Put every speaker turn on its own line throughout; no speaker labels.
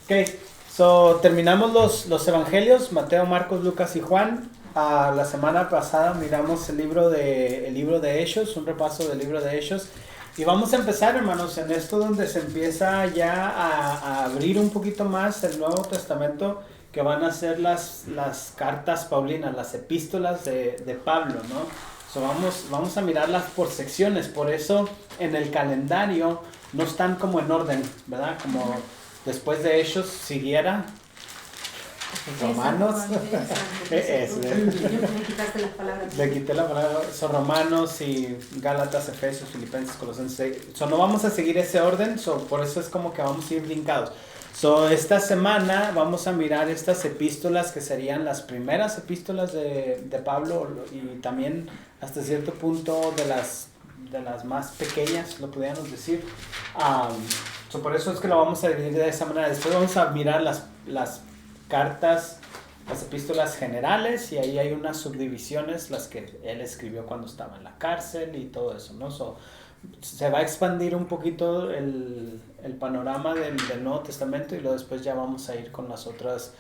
Ok, terminamos los evangelios, Mateo, Marcos, Lucas y Juan. La semana pasada miramos el libro de Hechos, un repaso del libro de Hechos. Y vamos a empezar, hermanos, en esto donde se empieza ya a abrir un poquito más el Nuevo Testamento, que van a ser las cartas paulinas, las epístolas de Pablo, ¿no? Vamos a mirarlas por secciones, por eso en el calendario no están como en orden, ¿verdad? Como después de Hechos siguiera Romanos.
Me quitaste las palabras.
Le quité la palabra. Son Romanos y Gálatas, Efesios, Filipenses, Colosenses. No vamos a seguir ese orden, por eso es como que vamos a ir brincados. Esta semana vamos a mirar estas epístolas que serían las primeras epístolas de Pablo y también hasta cierto punto de las más pequeñas, lo pudiéramos decir. Por eso es que lo vamos a dividir de esa manera. Después vamos a mirar las cartas, las epístolas generales, y ahí hay unas subdivisiones, las que él escribió cuando estaba en la cárcel y todo eso, ¿no? Se va a expandir un poquito el panorama del Nuevo Testamento, y luego después ya vamos a ir con las otras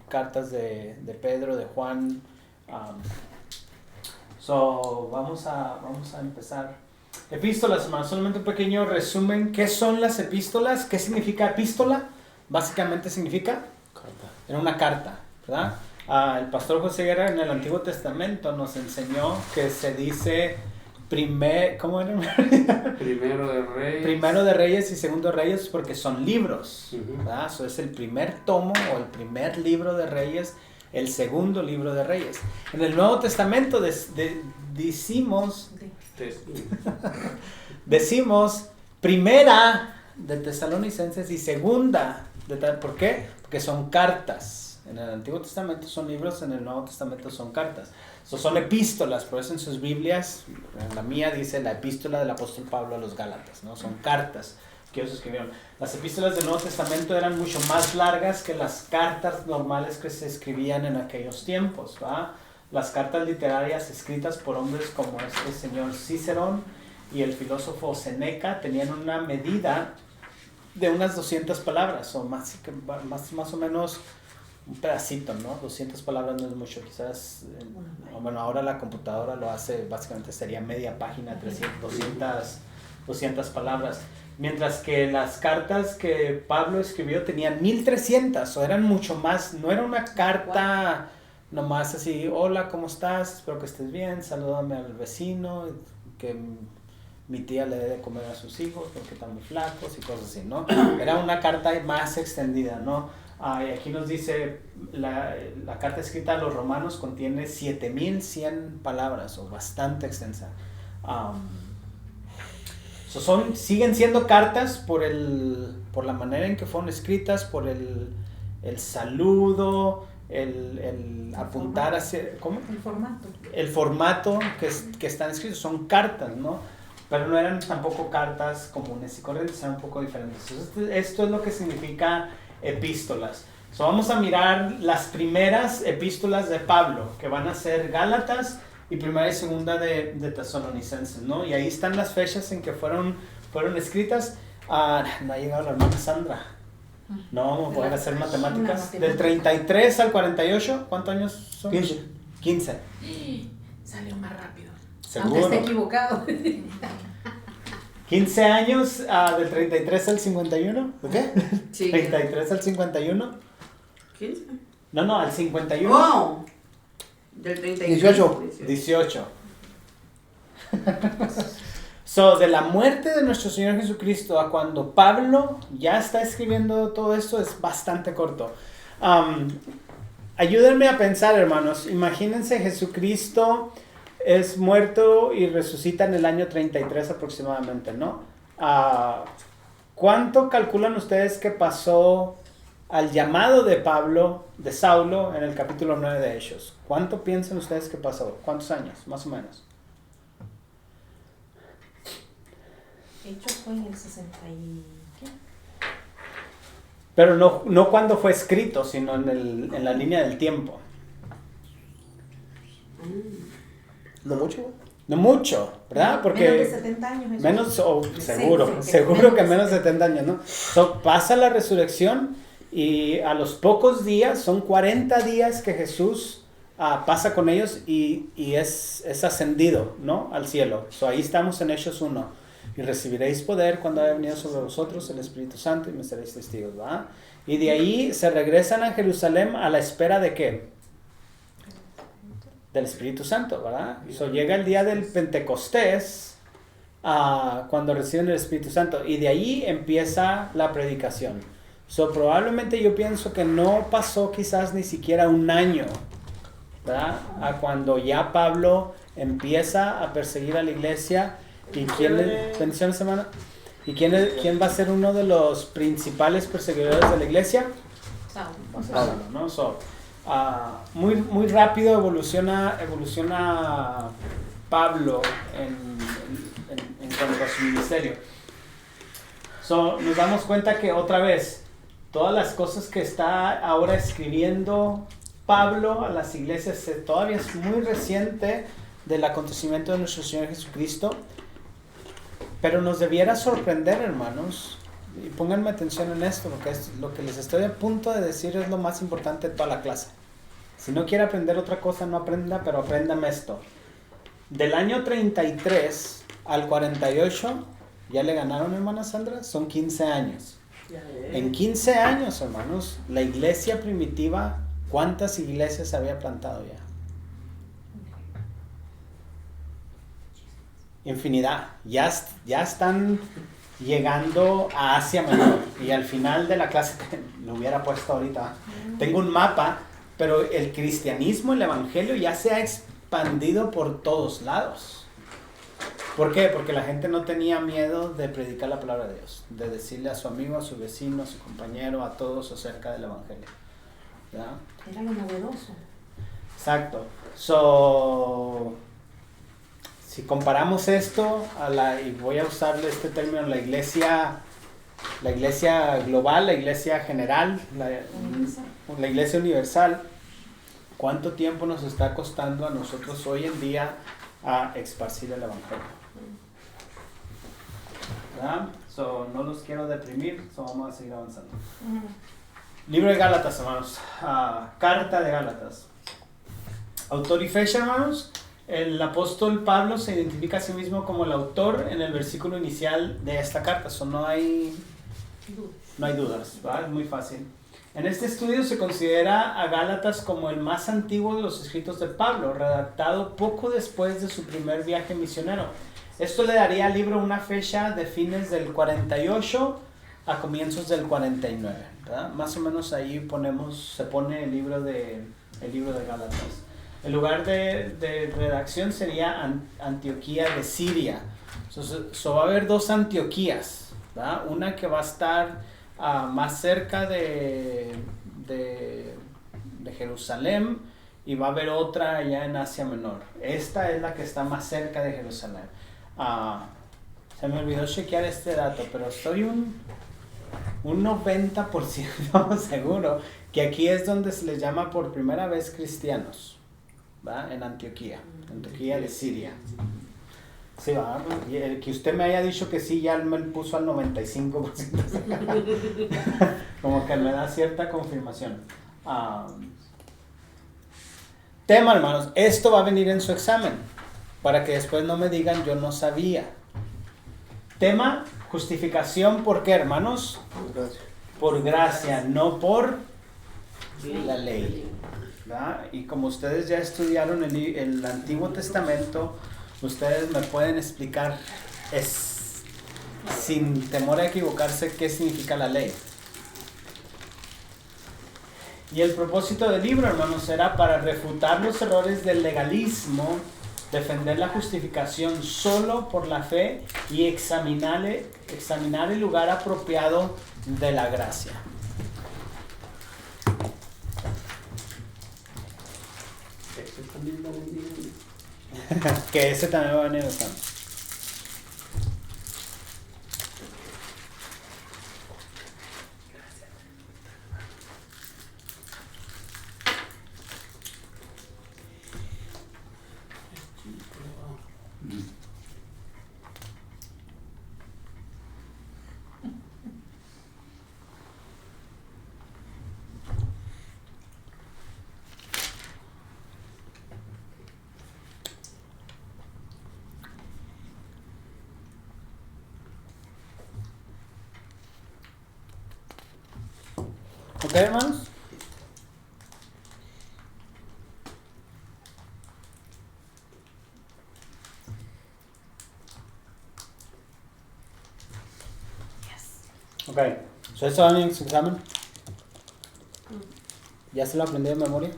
cartas de Pedro, de Juan. Vamos a empezar. Epístolas, hermanos, solamente un pequeño resumen. ¿Qué son las epístolas? ¿Qué significa epístola? Básicamente significa en una carta, ¿verdad? El pastor José Guerra en el Antiguo Testamento nos enseñó que se dice ¿cómo era? Primero de Reyes y Segundo de Reyes, porque son libros, ¿verdad? Eso es el primer tomo o el primer libro de Reyes, el segundo libro de Reyes. En el Nuevo Testamento decimos primera de Tesalonicenses y segunda ¿por qué? Porque son cartas. En el Antiguo Testamento son libros, en el Nuevo Testamento son cartas. Son epístolas, por eso en sus Biblias, en la mía dice la epístola del apóstol Pablo a los Gálatas, ¿no? Son cartas que ellos escribieron. Las epístolas del Nuevo Testamento eran mucho más largas que las cartas normales que se escribían en aquellos tiempos, ¿va? Las cartas literarias escritas por hombres como este señor Cicerón y el filósofo Séneca tenían una medida de unas 200 palabras, o más o menos un pedacito, ¿no? 200 palabras no es mucho, quizás, bueno, ahora la computadora lo hace, básicamente sería media página, 200 palabras, mientras que las cartas que Pablo escribió tenían 1300, o eran mucho más, no era una carta nomás así, hola, ¿cómo estás? Espero que estés bien, salúdame al vecino, que mi tía le dé de comer a sus hijos porque están muy flacos y cosas así, ¿no? Era una carta más extendida, ¿no? Y aquí nos dice, la carta escrita a los romanos contiene 7100 palabras, o bastante extensa. Siguen siendo cartas por la manera en que fueron escritas, por el saludo, el apuntar hacia... ¿Cómo? El formato que están escritos, son cartas, ¿no? Pero no eran tampoco cartas comunes y corrientes, eran un poco diferentes. Entonces, esto es lo que significa epístolas. Vamos a mirar las primeras epístolas de Pablo, que van a ser Gálatas y primera y segunda de Tesalonicenses, ¿no? Y ahí están las fechas en que fueron escritas. No ha llegado la hermana Sandra. No vamos a poder hacer matemáticas. Del 33 al 48, ¿cuántos años son? 15.
Salió más rápido.
Seguro.
Aunque esté equivocado.
15 años del 33 al 51. ¿De qué?
Sí.
33 al 51.
15.
No, al 51.
¡Wow! Del
18. De la muerte de nuestro Señor Jesucristo a cuando Pablo ya está escribiendo todo esto es bastante corto. Ayúdenme a pensar, hermanos. Imagínense, Jesucristo es muerto y resucita en el año 33 aproximadamente, ¿no? ¿Cuánto calculan ustedes que pasó al llamado de Saulo, en el capítulo 9 de Hechos? ¿Cuánto piensan ustedes que pasó? ¿Cuántos años, más o menos?
Hechos fue en el 60 y... ¿qué?
Pero no cuando fue escrito, sino en la línea del tiempo.
¿No mucho?
No mucho, ¿verdad? Porque
Menos de 70 años. Jesús.
menos, o
Sí,
seguro,
sí,
seguro que
menos
menos
de
de 70 años, ¿no? So, pasa la resurrección y a los pocos días, son 40 días que Jesús pasa con ellos y es ascendido, ¿no? Al cielo. So, ahí estamos en Hechos 1. Y recibiréis poder cuando haya venido sobre vosotros el Espíritu Santo y me seréis testigos, ¿verdad? Y de ahí se regresan a Jerusalén a la espera de ¿qué? Del Espíritu Santo, ¿verdad? So, llega el día del Pentecostés, cuando reciben el Espíritu Santo, y de ahí empieza la predicación. So, probablemente yo pienso que no pasó quizás ni siquiera un año, ¿verdad? A cuando ya Pablo empieza a perseguir a la iglesia. ¿Y bendiciones, hermana? ¿Y quién va a ser uno de los principales perseguidores de la iglesia? Pablo, ¿no? So, muy rápido evoluciona Pablo en cuanto a su ministerio. So, nos damos cuenta que otra vez, todas las cosas que está ahora escribiendo Pablo a las iglesias todavía es muy reciente del acontecimiento de nuestro Señor Jesucristo, pero nos debiera sorprender, hermanos. Y pónganme atención en esto, porque lo que les estoy a punto de decir es lo más importante de toda la clase. Si no quiere aprender otra cosa, no aprenda, pero apréndame esto. Del año 33 al 48, ¿ya le ganaron, hermana Sandra? Son 15 años. En 15 años, hermanos, la iglesia primitiva, ¿cuántas iglesias había plantado ya? Infinidad. Ya están llegando a Asia Menor. Y al final de la clase, lo hubiera puesto ahorita, tengo un mapa, pero el cristianismo, el evangelio ya se ha expandido por todos lados. ¿Por qué? Porque la gente no tenía miedo de predicar la palabra de Dios, de decirle a su amigo, a su vecino, a su compañero, a todos acerca del evangelio. ¿Ya?
Era lo novedoso.
Exacto. So, si comparamos esto y voy a usar este término, la iglesia global, la iglesia general, la iglesia universal, ¿cuánto tiempo nos está costando a nosotros hoy en día a esparcir el evangelio? ¿Verdad? So, no los quiero deprimir, so vamos a seguir avanzando. Libro de Gálatas, hermanos. Carta de Gálatas. Autor y fecha, hermanos. El apóstol Pablo se identifica a sí mismo como el autor en el versículo inicial de esta carta. So, no hay dudas, ¿verdad? Es muy fácil. En este estudio se considera a Gálatas como el más antiguo de los escritos de Pablo, redactado poco después de su primer viaje misionero. Esto le daría al libro una fecha de fines del 48 a comienzos del 49, ¿verdad? Más o menos ahí se pone el libro de Gálatas. El lugar de redacción sería Antioquía de Siria. Va a haber dos Antioquías, ¿verdad? Una que va a estar más cerca de Jerusalén, y va a haber otra allá en Asia Menor. Esta es la que está más cerca de Jerusalén. Se me olvidó chequear este dato, pero estoy un 90% seguro que aquí es donde se les llama por primera vez cristianos, ¿va? En Antioquía de Siria. Sí, va. Y el que usted me haya dicho que sí, ya me puso al 95%. Como que me da cierta confirmación. Tema, hermanos, esto va a venir en su examen, para que después no me digan yo no sabía. Tema, justificación, ¿por qué, hermanos? Por gracia, no por la ley, ¿verdad? Y como ustedes ya estudiaron el Antiguo Testamento, ustedes me pueden explicar sin temor a equivocarse qué significa la ley. Y el propósito del libro, hermanos, era para refutar los errores del legalismo, defender la justificación solo por la fe y examinar el lugar apropiado de la gracia. Que ese también va a venir el examen. ¿Ok, hermanos? Ok, ¿so eso van en su examen? ¿Ya se lo aprendí de memoria?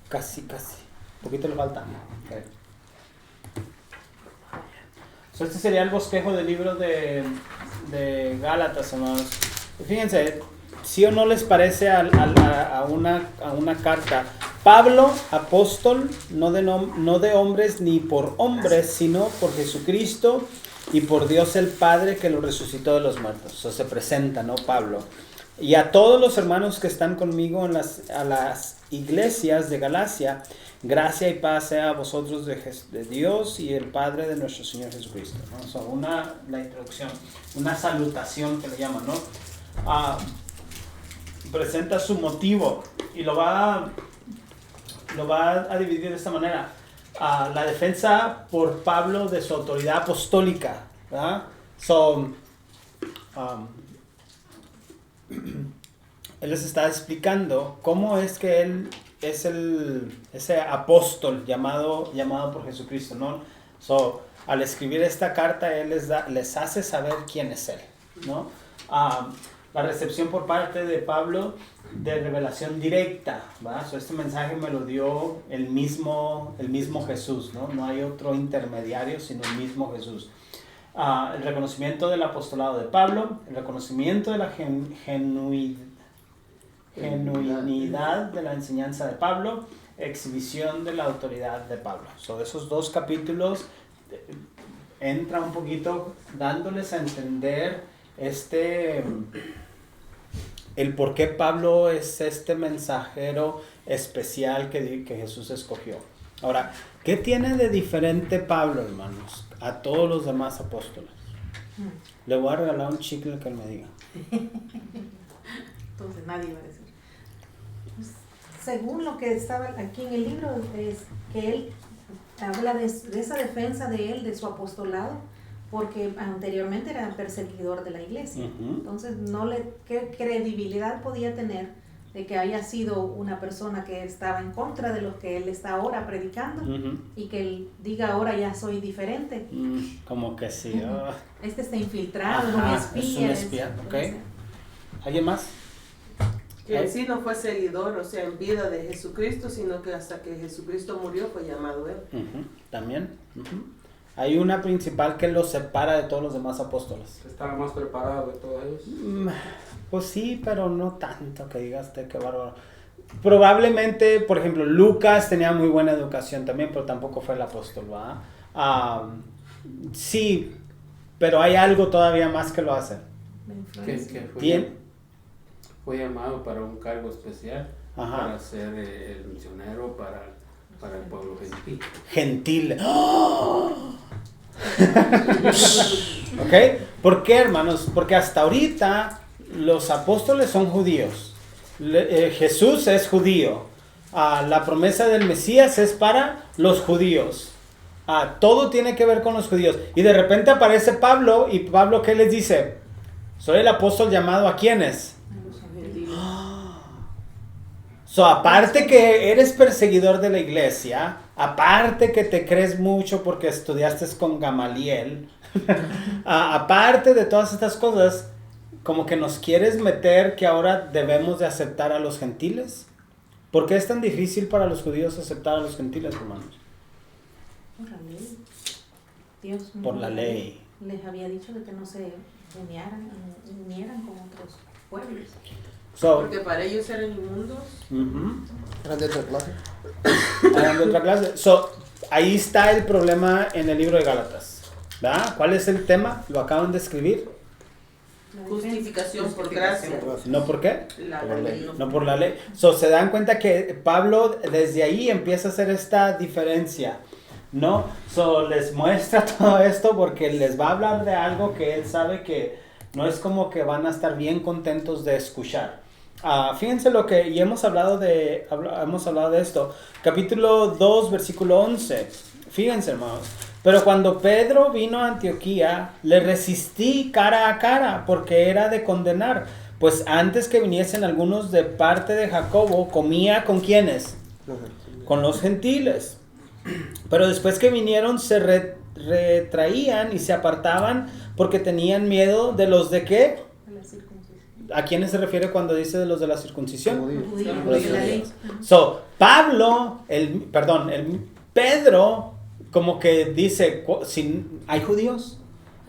Casi. Poquito le falta. Okay. So este sería el bosquejo del libro de Gálatas, hermanos. Fíjense, ¿sí o no les parece a una carta? Pablo, apóstol, no de hombres ni por hombres, sino por Jesucristo y por Dios el Padre que lo resucitó de los muertos. Eso se presenta, ¿no? Pablo. Y a todos los hermanos que están conmigo a las iglesias de Galacia, gracia y paz sea a vosotros de Dios y el Padre de nuestro Señor Jesucristo, ¿no? So, la introducción, una salutación que le llaman, ¿no? Presenta su motivo y lo va a dividir de esta manera. La defensa por Pablo de su autoridad apostólica, ¿verdad? Él les está explicando cómo es que él es ese apóstol llamado por Jesucristo, ¿no? Al escribir esta carta, él les hace saber quién es él, ¿no? La recepción por parte de Pablo de revelación directa, ¿va? Este mensaje me lo dio el mismo Jesús, ¿no? No hay otro intermediario sino el mismo Jesús. El reconocimiento del apostolado de Pablo, el reconocimiento de la genuinidad de la enseñanza de Pablo, exhibición de la autoridad de Pablo. Esos dos capítulos entra un poquito dándoles a entender el por qué Pablo es este mensajero especial que Jesús escogió. Ahora, ¿qué tiene de diferente Pablo, hermanos, a todos los demás apóstoles? Le voy a regalar un chicle que él me diga.
Entonces nadie va a decir.
Según lo que estaba aquí en el libro, es que él habla de esa defensa de él, de su apostolado, porque anteriormente era perseguidor de la iglesia. Entonces, ¿qué credibilidad podía tener de que haya sido una persona que estaba en contra de lo que él está ahora predicando y que él diga ahora ya soy diferente?
Como que sí.
Este está infiltrado, es un espía.
Okay. ¿Alguien más?
Que en sí no fue seguidor, o sea, en vida de Jesucristo, sino que hasta que Jesucristo murió fue llamado él.
También. Hay una principal que lo separa de todos los demás apóstoles.
¿Estaba más preparado de todos ellos?
Pues sí, pero no tanto que digas qué bárbaro. Probablemente, por ejemplo, Lucas tenía muy buena educación también, pero tampoco fue el apóstol, ¿verdad? Sí, pero hay algo todavía más que lo hace.
Fue llamado para un cargo especial, para ser el misionero para el pueblo gentil.
¿Ok? ¿Por qué, hermanos? Porque hasta ahorita los apóstoles son judíos. Jesús es judío. La promesa del Mesías es para los judíos. Todo tiene que ver con los judíos. Y de repente aparece Pablo, y Pablo, ¿qué les dice? Soy el apóstol llamado ¿a quiénes? Aparte que eres perseguidor de la iglesia, aparte que te crees mucho porque estudiaste con Gamaliel, aparte de todas estas cosas, como que nos quieres meter que ahora debemos de aceptar a los gentiles. ¿Por qué es tan difícil para los judíos aceptar a los gentiles, hermanos?
Por la ley. Dios
por la ley.
Les había dicho de que no se unieran con otros pueblos.
Porque para ellos eran inmundos.
Eran de otra clase.
Eran de otra clase. Ahí está el problema en el libro de Gálatas, ¿verdad? ¿Cuál es el tema? Lo acaban de escribir.
Justificación por gracia.
¿No por qué?
La ley.
No por la ley. Se dan cuenta que Pablo desde ahí empieza a hacer esta diferencia, ¿no? Les muestra todo esto porque les va a hablar de algo que él sabe que no es como que van a estar bien contentos de escuchar. Fíjense y hemos hablado de esto. Capítulo 2, versículo 11. Fíjense, hermanos. Pero cuando Pedro vino a Antioquía, le resistí cara a cara porque era de condenar. pues antes que viniesen algunos de parte de Jacobo, comía ¿con quiénes? Con los gentiles. Pero después que vinieron se retraían y se apartaban porque tenían miedo de los de ¿qué? ¿A quiénes se refiere cuando dice de los de la circuncisión? So, Pedro como que dice, ¿hay judíos?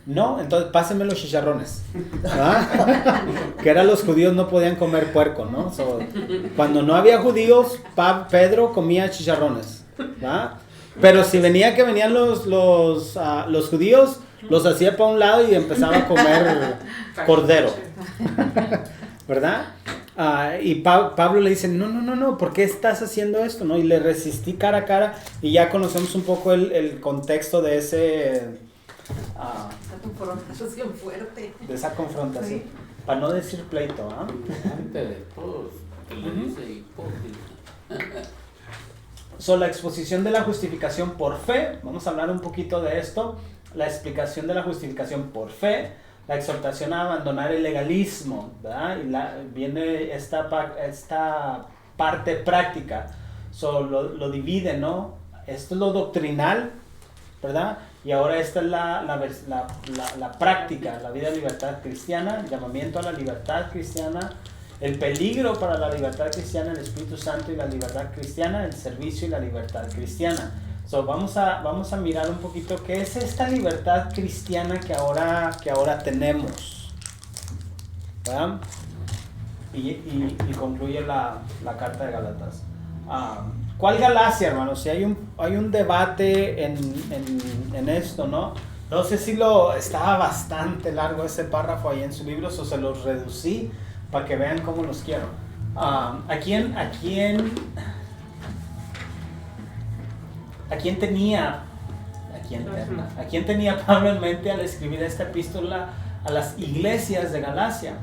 No, entonces pásenme los chicharrones. ¿Ah? Que eran los judíos no podían comer puerco, ¿no? So, cuando no había judíos, Pedro comía chicharrones. ¿Ah? Pero si venían los judíos, los hacía para un lado y empezaba a comer cordero. ¿Verdad? Y Pablo le dice, no, ¿por qué estás haciendo esto? ¿No? Y le resistí cara a cara y ya conocemos un poco el contexto de esa
confrontación fuerte.
De esa confrontación.
Sí.
Para no decir pleito, ¿ah?
Delante de todos, que le dice hipócrita.
La exposición de la justificación por fe, vamos a hablar un poquito de esto, la explicación de la justificación por fe, la exhortación a abandonar el legalismo, ¿verdad? Y viene esta parte práctica, lo divide, ¿no? Esto es lo doctrinal, ¿verdad? Y ahora esta es la práctica, la vida de libertad cristiana, el llamamiento a la libertad cristiana, el peligro para la libertad cristiana, el Espíritu Santo y la libertad cristiana, el servicio y la libertad cristiana. Vamos a mirar un poquito qué es esta libertad cristiana que ahora tenemos, ¿verdad? Y concluye la carta de Gálatas. ¿Cuál Galacia, hermanos? Si hay un debate en esto, ¿no? No sé si estaba bastante largo ese párrafo ahí en su libro, o se los reducí para que vean cómo los quiero. ¿A quién tenía Pablo en mente al escribir esta epístola a las iglesias de Galacia?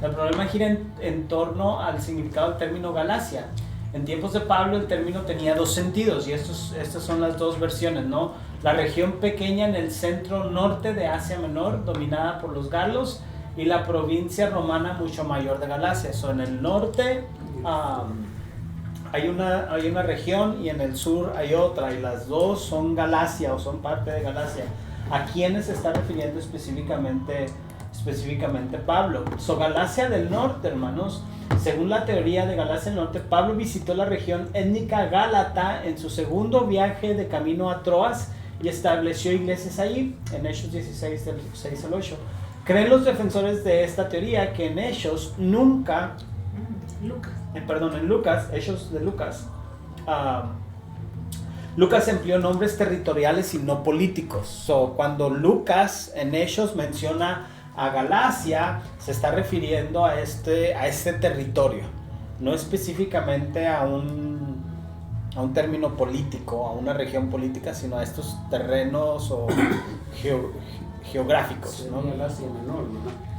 El problema gira en torno al significado del término Galacia. En tiempos de Pablo el término tenía dos sentidos y estas son las dos versiones, ¿no? La región pequeña en el centro norte de Asia Menor, dominada por los galos, y la provincia romana mucho mayor de Galacia. En el norte hay una región y en el sur hay otra, y las dos son Galacia o son parte de Galacia. ¿A quiénes se está refiriendo específicamente Pablo? Galacia del norte, hermanos. Según la teoría de Galacia del norte, Pablo visitó la región étnica gálata en su segundo viaje de camino a Troas y estableció iglesias allí, en Hechos 16, del 6 al 8. Creen los defensores de esta teoría que en Hechos nunca... en Lucas, Hechos de Lucas, Lucas empleó nombres territoriales y no políticos. Cuando Lucas en Hechos menciona a Galacia, se está refiriendo a este territorio, no específicamente a un término político, a una región política, sino a estos terrenos o geográficos, ¿no?
Asia Menor,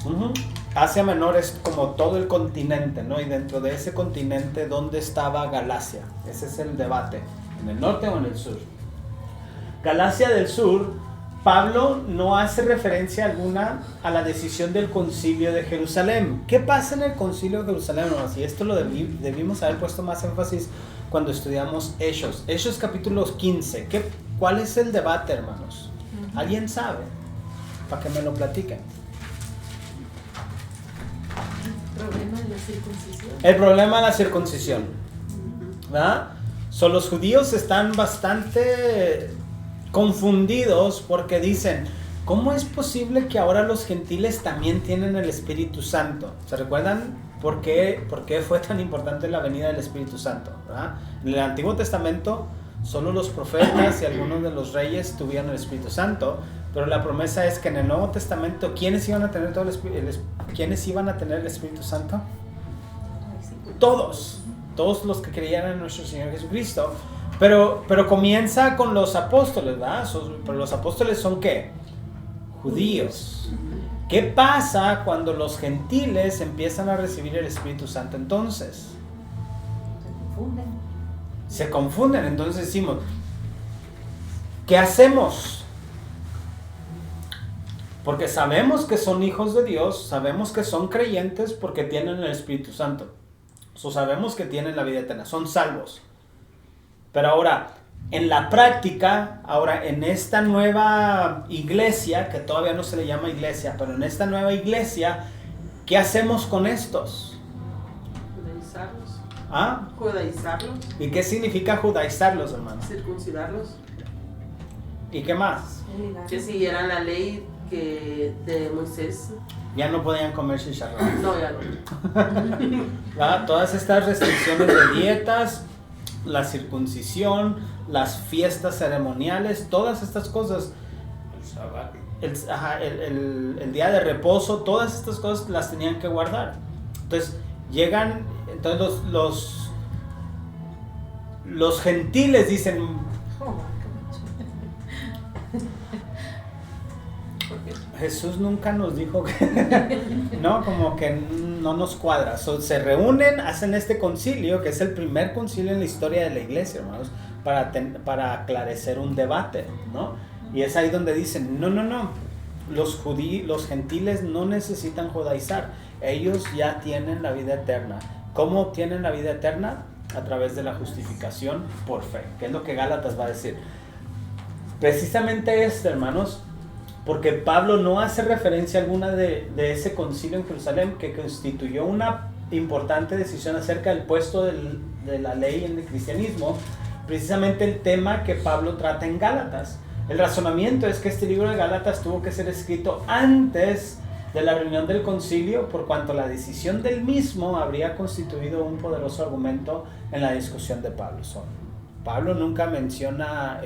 ¿no?
Asia Menor es como todo el continente, ¿no? Y dentro de ese continente, ¿dónde estaba Galacia? Ese es el debate, ¿en el norte o en el sur? Galacia del sur, Pablo no hace referencia alguna a la decisión del concilio de Jerusalén. ¿Qué pasa en el concilio de Jerusalén? Y esto lo debimos haber puesto más énfasis cuando estudiamos Hechos. Hechos capítulo 15. ¿Cuál es el debate, hermanos? ¿Alguien sabe? Para que me lo platiquen. El problema de la circuncisión. ¿Verdad? Los judíos están bastante confundidos porque dicen, ¿cómo es posible que ahora los gentiles también tienen el Espíritu Santo? ¿Se recuerdan por qué fue tan importante la venida del Espíritu Santo? ¿Verdad? En el Antiguo Testamento solo los profetas y algunos de los reyes tuvieron el Espíritu Santo, pero la promesa es que en el Nuevo Testamento, ¿quiénes iban a tener el Espíritu Santo? Todos los que creían en nuestro Señor Jesucristo. Pero comienza con los apóstoles, ¿verdad? Pero los apóstoles son ¿qué? Judíos. ¿Qué pasa cuando los gentiles empiezan a recibir el Espíritu Santo entonces? Se confunden. Entonces decimos, ¿qué hacemos? Porque sabemos que son hijos de Dios, sabemos que son creyentes porque tienen el Espíritu Santo. Sabemos que tienen la vida eterna, son salvos. Pero ahora, en la práctica, ahora en esta nueva iglesia, que todavía no se le llama iglesia, pero en esta nueva iglesia, ¿qué hacemos con estos?
Judaizarlos.
¿Ah?
Judaizarlos.
¿Y qué significa judaizarlos, hermanos?
Circuncidarlos.
¿Y qué más?
Que siguieran la ley de Moisés.
Ya no podían comer chicharrón.
No, ya no.
¿Va? Todas estas restricciones de dietas, la circuncisión, las fiestas ceremoniales, todas estas cosas, el día de reposo, todas estas cosas las tenían que guardar. Entonces los gentiles dicen, Jesús nunca nos dijo que no, como que no nos cuadra. Se reúnen, hacen este concilio, que es el primer concilio en la historia de la iglesia, hermanos, para aclarecer un debate, ¿no? Y es ahí donde dicen, no, los gentiles no necesitan judaizar, ellos ya tienen la vida eterna. ¿Cómo obtienen la vida eterna? A través de la justificación por fe, que es lo que Gálatas va a decir. Precisamente hermanos, porque Pablo no hace referencia alguna de ese concilio en Jerusalén que constituyó una importante decisión acerca del puesto de la ley en el cristianismo, precisamente el tema que Pablo trata en Gálatas. El razonamiento es que este libro de Gálatas tuvo que ser escrito antes de la reunión del concilio, por cuanto la decisión del mismo habría constituido un poderoso argumento en la discusión de Pablo. Pablo nunca menciona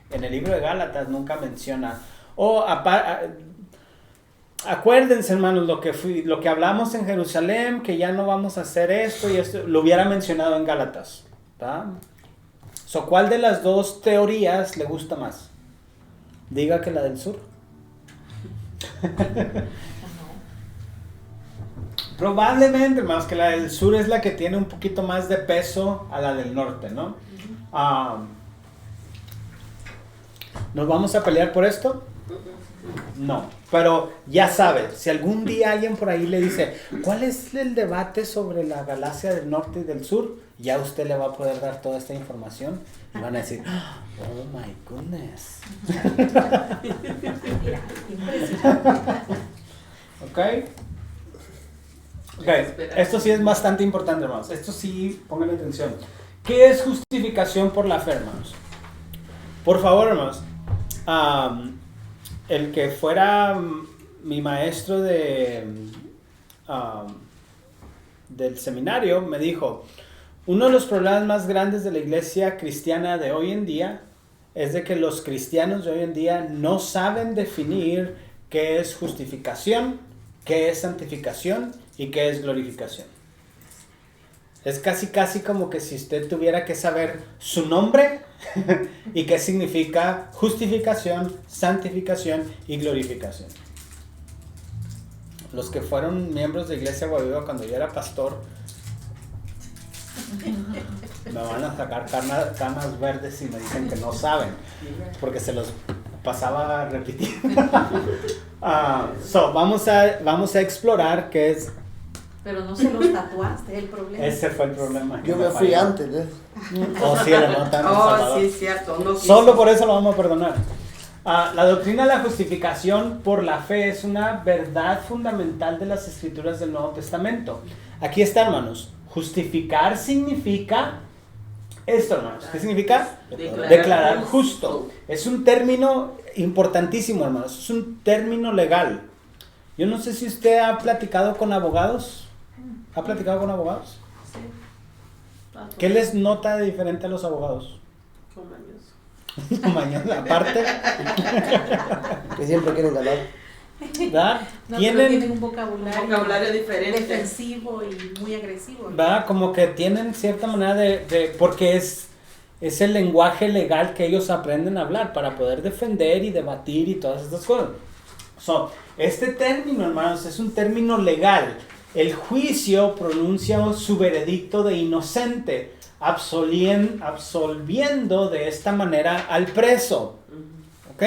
en el libro de Gálatas nunca menciona, acuérdense, hermanos, lo que hablamos en Jerusalén, que ya no vamos a hacer esto y esto, lo hubiera mencionado en Gálatas, ¿tá? ¿Cuál de las dos teorías le gusta más? Diga que la del sur. Probablemente, hermanos, que la del sur es la que tiene un poquito más de peso a la del norte, ¿no? ¿Nos vamos a pelear por esto? No, pero ya sabe, si algún día alguien por ahí le dice, ¿cuál es el debate sobre la galaxia del norte y del sur? Ya usted le va a poder dar toda esta información y van a decir, oh my goodness. Ok, esto sí es bastante importante, hermanos. Esto sí, pónganle atención. ¿Qué es justificación por la fe, hermanos? Por favor, hermanos. El que fuera mi maestro del seminario me dijo, uno de los problemas más grandes de la iglesia cristiana de hoy en día es de que los cristianos de hoy en día no saben definir qué es justificación, qué es santificación y qué es glorificación. Es casi como que si usted tuviera que saber su nombre y qué significa justificación, santificación y glorificación. Los que fueron miembros de Iglesia Guadalupe cuando yo era pastor, me van a sacar canas verdes si me dicen que no saben, porque se los pasaba repitiendo. Vamos a explorar qué es.
Pero no se los tatuaste, el problema.
Ese fue el problema.
Yo me fui antes, ¿eh?
Oh, sí, el hermano tan salvador.
Sí, es cierto. No
Solo por eso lo vamos a perdonar. La doctrina de la justificación por la fe es una verdad fundamental de las escrituras del Nuevo Testamento. Aquí está, hermanos. Justificar significa esto, hermanos. ¿Qué significa? Declarar justo. Es un término importantísimo, hermanos. Es un término legal. Yo no sé si usted ha platicado con abogados. ¿Ha platicado con abogados?
Sí.
¿Qué les nota de diferente a los abogados?
Con mañoso.
Mañana, aparte.
Que siempre quieren ganar.
¿Verdad?
No, tienen un vocabulario
diferente.
defensivo y muy agresivo.
¿Verdad? Como que tienen cierta manera porque es el lenguaje legal que ellos aprenden a hablar para poder defender y debatir y todas estas cosas. Este término, hermanos, es un término legal. El juicio pronuncia su veredicto de inocente, absolviendo de esta manera al preso. ¿Ok?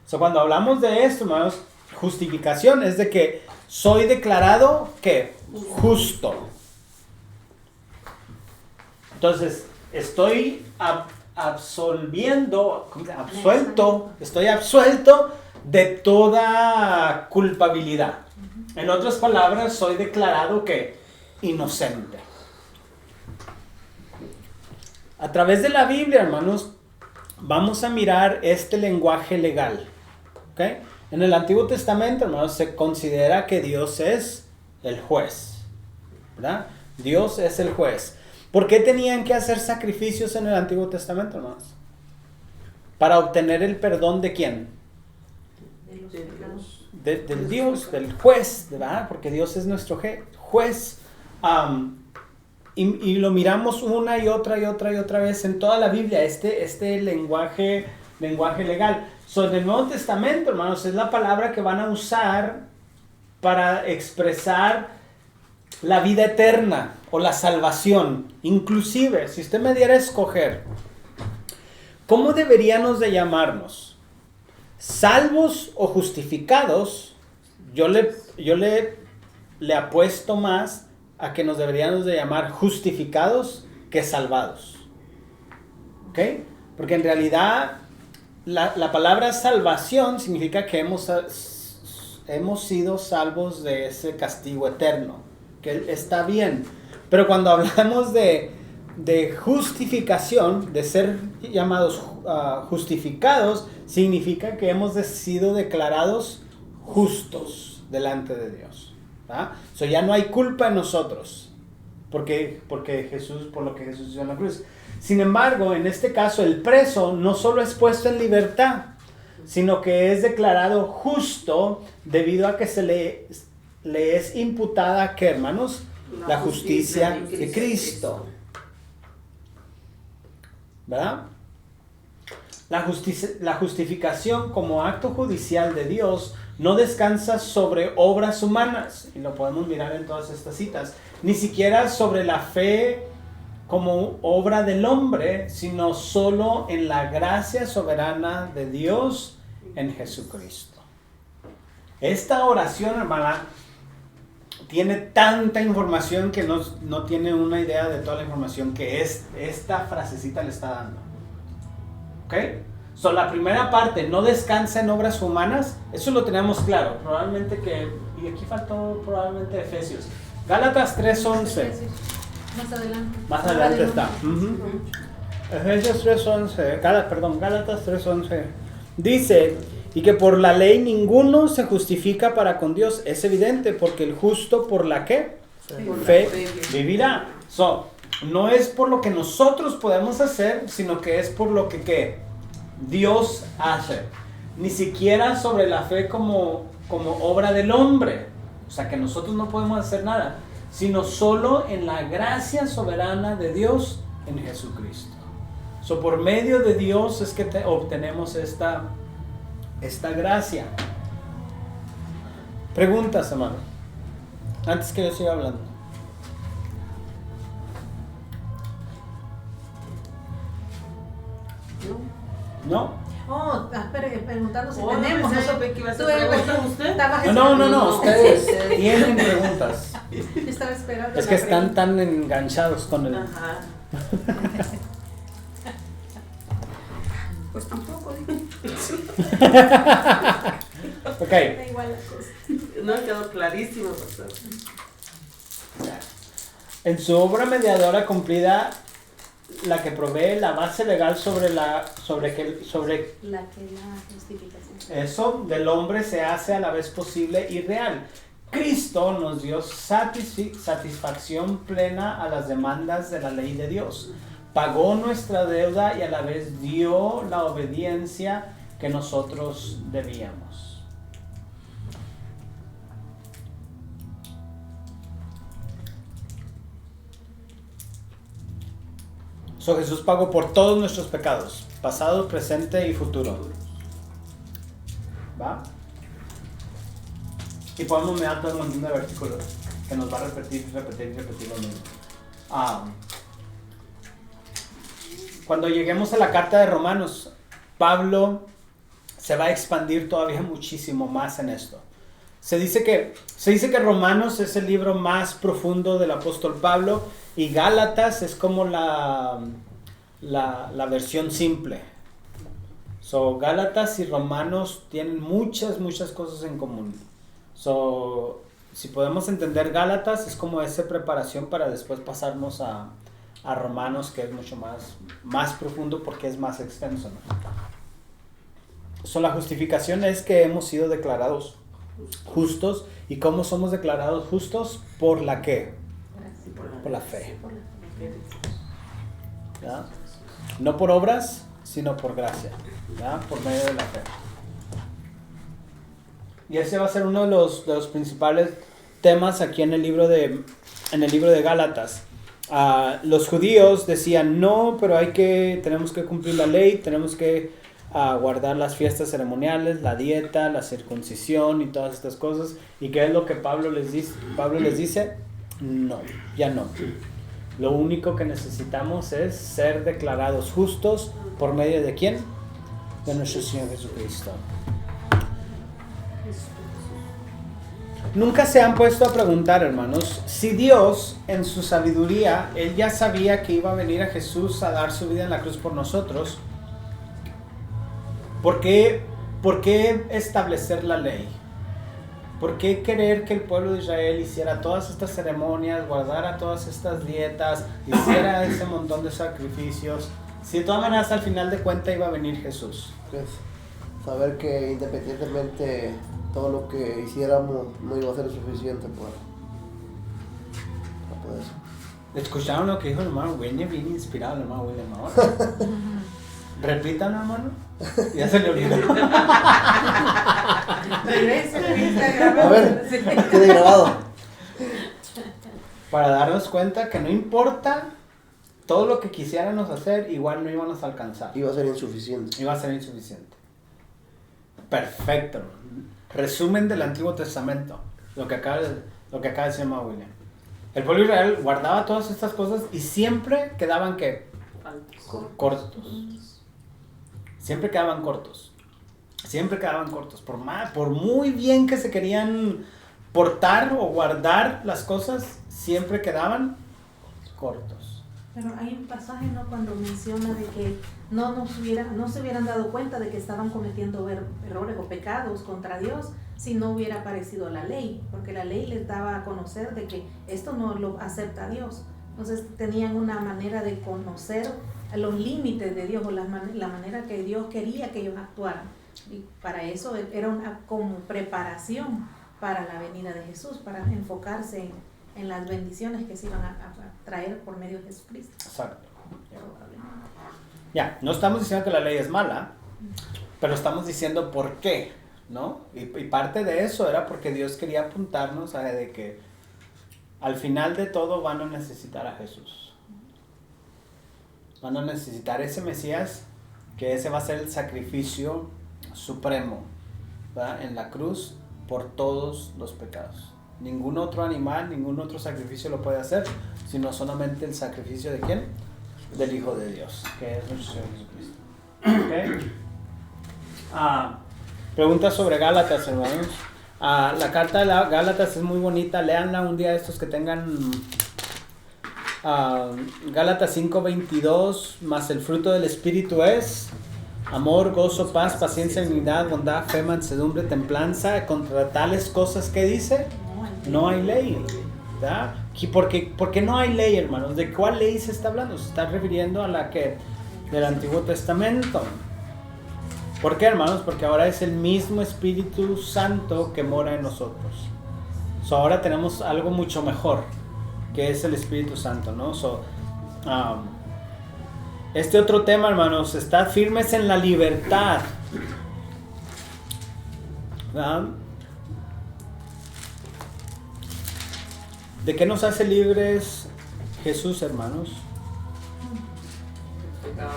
So, cuando hablamos de esto, hermanos, justificación es de que soy declarado, ¿qué? Justo. Entonces, estoy estoy absuelto de toda culpabilidad. En otras palabras, soy declarado, ¿qué? Inocente. A través de la Biblia, hermanos, vamos a mirar este lenguaje legal. ¿Okay? En el Antiguo Testamento, hermanos, se considera que Dios es el juez. ¿Verdad? Dios es el juez. ¿Por qué tenían que hacer sacrificios en el Antiguo Testamento, hermanos? Para obtener el perdón de ¿quién?
De los pecados.
Del Dios, del juez, ¿verdad? Porque Dios es nuestro juez. Y lo miramos una y otra vez en toda la Biblia, este lenguaje legal. En el Nuevo Testamento, hermanos, es la palabra que van a usar para expresar la vida eterna o la salvación. Inclusive, si usted me diera a escoger, ¿cómo deberíamos de llamarnos? ¿Salvos o justificados? Yo le apuesto más a que nos deberíamos de llamar justificados que salvados. ¿Ok? Porque en realidad la palabra salvación significa que hemos sido salvos de ese castigo eterno, que está bien. Pero cuando hablamos de justificación, de ser llamados justificados, significa que hemos sido declarados justos delante de Dios. So ya no hay culpa en nosotros por lo que Jesús hizo en la cruz. Sin embargo, en este caso el preso no solo es puesto en libertad, sino que es declarado justo debido a que se le es imputada, ¿qué, hermanos? La justicia de Cristo. ¿Verdad? La justificación como acto judicial de Dios no descansa sobre obras humanas, y lo podemos mirar en todas estas citas, ni siquiera sobre la fe como obra del hombre, sino solo en la gracia soberana de Dios en Jesucristo. Esta oración, hermana, tiene tanta información que no tiene una idea de toda la información que esta frasecita le está dando. ¿Ok? So, la primera parte, no descansa en obras humanas, eso lo tenemos claro. Probablemente y aquí faltó probablemente Efesios. Gálatas 3:11. Más adelante está. Efesios 3:11. Gálatas 3:11. Dice, y que por la ley ninguno se justifica para con Dios. Es evidente, porque el justo por la ¿qué? Fe vivirá. So, no es por lo que nosotros podemos hacer, sino que es por lo que ¿qué? Dios hace. Ni siquiera sobre la fe como obra del hombre. O sea, que nosotros no podemos hacer nada, sino solo en la gracia soberana de Dios en Jesucristo. So, por medio de Dios es que obtenemos esta gracia. Preguntas, hermano, antes que yo siga hablando. ¿No?
Oh, preguntando si
Oh,
tenemos.
no pensé que iba a hacer preguntas usted.
No, ustedes tienen preguntas.
Estaba esperando.
Es que están tan enganchados con el...
Ajá.
Pues tampoco, digo.
Ok.
Da igual la cosa.
No quedó clarísimo, pastor.
En su obra mediadora cumplida, la que provee la base legal sobre la
justificación.
eso del hombre se hace a la vez posible y real. Cristo nos dio satisfacción plena a las demandas de la ley de Dios. Pagó nuestra deuda y a la vez dio la obediencia que nosotros debíamos. So, Jesús pagó por todos nuestros pecados, pasado, presente y futuro. ¿Va? Y podemos mirar todo un montón de versículos que nos va a repetir lo mismo. Cuando lleguemos a la carta de Romanos, Pablo se va a expandir todavía muchísimo más en esto. Se dice que Romanos es el libro más profundo del apóstol Pablo y Gálatas es como la versión simple. So, Gálatas y Romanos tienen muchas cosas en común. So, si podemos entender Gálatas es como esa preparación para después pasarnos a Romanos, que es mucho más profundo porque es más extenso, ¿no? So, la justificación es que hemos sido declarados justos. ¿Y cómo somos declarados justos? ¿Por la qué? Por la fe. ¿Ya? No por obras, sino por gracia, ¿ya? Por medio de la fe. Y ese va a ser uno de los principales temas aquí en el libro de Gálatas. Los judíos decían, no, pero tenemos que cumplir la ley, tenemos que guardar las fiestas ceremoniales, la dieta, la circuncisión y todas estas cosas. ¿Y qué es lo que Pablo les dice? Pablo les dice, no, ya no. Lo único que necesitamos es ser declarados justos por medio de ¿quién? De nuestro Señor Jesucristo. Nunca se han puesto a preguntar, hermanos, si Dios en su sabiduría, Él ya sabía que iba a venir a Jesús a dar su vida en la cruz por nosotros. ¿Por qué establecer la ley? ¿Por qué querer que el pueblo de Israel hiciera todas estas ceremonias, guardara todas estas dietas, hiciera ese montón de sacrificios? Si de todas maneras al final de cuentas iba a venir Jesús.
Pues, saber que independientemente todo lo que hiciéramos no iba a ser suficiente para poder eso.
¿Escucharon lo que dijo el hermano William? Bien inspirado el hermano William ahora. Repítanlo, hermano. Ya se le olvidó.
A ver, quede grabado.
Para darnos cuenta que no importa todo lo que quisiéramos hacer, igual no íbamos a alcanzar.
Iba a ser insuficiente.
Iba a ser insuficiente. Perfecto. Resumen del Antiguo Testamento. Lo que acaba de decir hermano William. El pueblo de Israel guardaba todas estas cosas y siempre quedaban ¿qué? Cortos. Siempre quedaban cortos. Por muy bien que se querían portar o guardar las cosas, siempre quedaban cortos.
Pero hay un pasaje, ¿no?, cuando menciona de que no se hubieran dado cuenta de que estaban cometiendo errores o pecados contra Dios si no hubiera aparecido la ley, porque la ley les daba a conocer de que esto no lo acepta Dios. Entonces tenían una manera de conocer los límites de Dios o la manera que Dios quería que ellos actuaran. Y para eso era una como preparación para la venida de Jesús, para enfocarse en las bendiciones que se iban a traer por medio de Jesucristo.
Exacto. Ya, no estamos diciendo que la ley es mala, pero estamos diciendo por qué, ¿no? Y parte de eso era porque Dios quería apuntarnos a de que al final de todo van a necesitar a Jesús. Van a necesitar ese Mesías, que ese va a ser el sacrificio supremo, ¿verdad? En la cruz por todos los pecados. Ningún otro animal, ningún otro sacrificio lo puede hacer, sino solamente el sacrificio ¿de quién? Del Hijo de Dios, que es nuestro Señor Jesucristo. Okay. Preguntas sobre Gálatas, hermanos. La carta de Gálatas es muy bonita, léanla un día estos que tengan Gálatas 5:22, más el fruto del Espíritu es amor, gozo, paz, paciencia, dignidad, bondad, fe, mansedumbre, templanza. Contra tales cosas, ¿qué dice? No hay ley. ¿Verdad? ¿Por qué no hay ley, hermanos? ¿De cuál ley se está hablando? Se está refiriendo a la que del Antiguo Testamento. ¿Por qué, hermanos? Porque ahora es el mismo Espíritu Santo que mora en nosotros. Ahora tenemos algo mucho mejor, que es el Espíritu Santo, ¿no? Este otro tema, hermanos, estar firmes en la libertad. ¿Verdad? ¿De qué nos hace libres Jesús, hermanos?
De la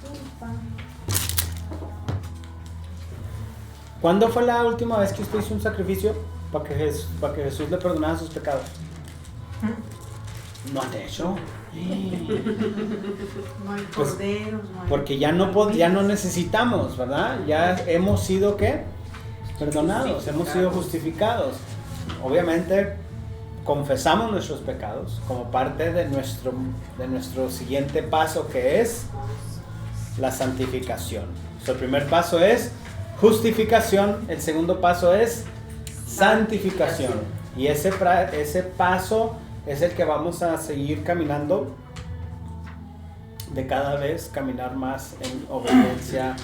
culpa.
¿Cuándo fue la última vez que usted hizo un sacrificio para que Jesús le perdonara sus pecados? ¿No han hecho?
No hay
Pues,
corderos, no hay...
Porque ya no necesitamos, ¿verdad? Ya hemos sido, ¿qué? Perdonados, hemos sido justificados. Obviamente, confesamos nuestros pecados como parte de nuestro siguiente paso, que es la santificación. El primer paso es justificación, el segundo paso es santificación. Y ese paso es el que vamos a seguir caminando, de cada vez caminar más en obediencia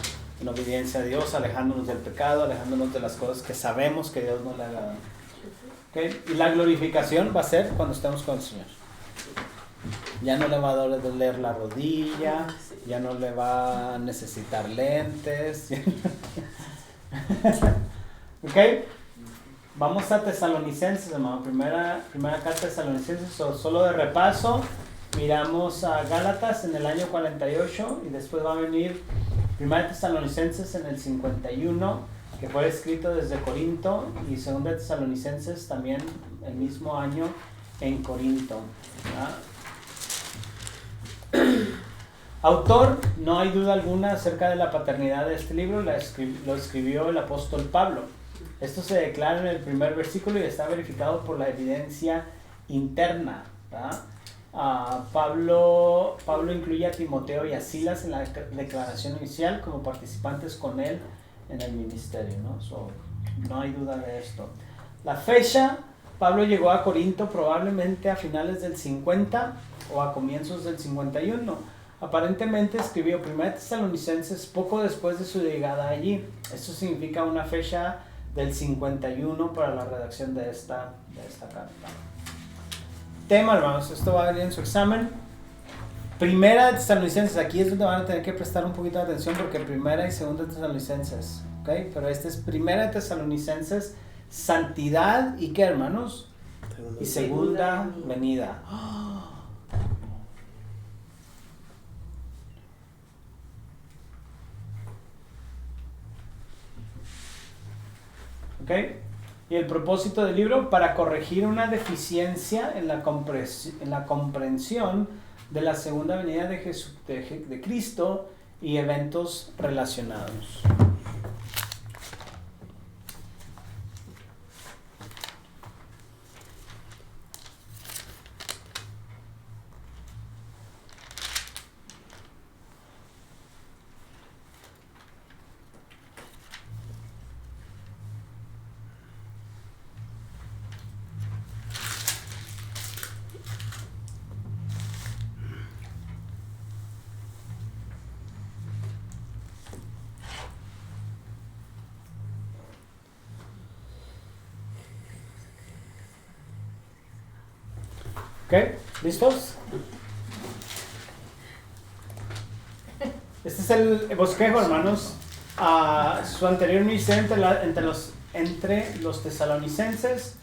a Dios, alejándonos del pecado, alejándonos de las cosas que sabemos que Dios no le agrada. ¿Okay? Y la glorificación va a ser cuando estemos con el Señor. Ya no le va a doler la rodilla, ya no le va a necesitar lentes. ¿Ok? Vamos a Tesalonicenses, hermano. Primera carta de Tesalonicenses, solo de repaso. Miramos a Gálatas en el año 48 y después va a venir Primera Tesalonicenses en el 51, que fue escrito desde Corinto, y Segunda Tesalonicenses también el mismo año en Corinto. Autor, no hay duda alguna acerca de la paternidad de este libro, lo escribió el apóstol Pablo. Esto se declara en el primer versículo y está verificado por la evidencia interna, ¿verdad? Pablo incluye a Timoteo y a Silas en la declaración inicial como participantes con él en el ministerio, ¿no? No hay duda de esto. La fecha, Pablo llegó a Corinto probablemente a finales del 50 o a comienzos del 51. Aparentemente escribió 1 Tesalonicenses poco después de su llegada allí. Esto significa una fecha del 51 para la redacción de esta carta. Tema, hermanos, esto va a venir en su examen. Primera de Tesalonicenses, aquí es donde van a tener que prestar un poquito de atención porque primera y segunda de Tesalonicenses, ¿ok? Pero este es primera de Tesalonicenses, santidad y ¿qué, hermanos? Y segunda venida. ¿Ok? Y el propósito del libro, para corregir una deficiencia en la comprensión de la segunda venida de Cristo y eventos relacionados. ¿Ok? ¿Listos? Este es el bosquejo, hermanos. Su anterior ministerio entre los tesalonicenses.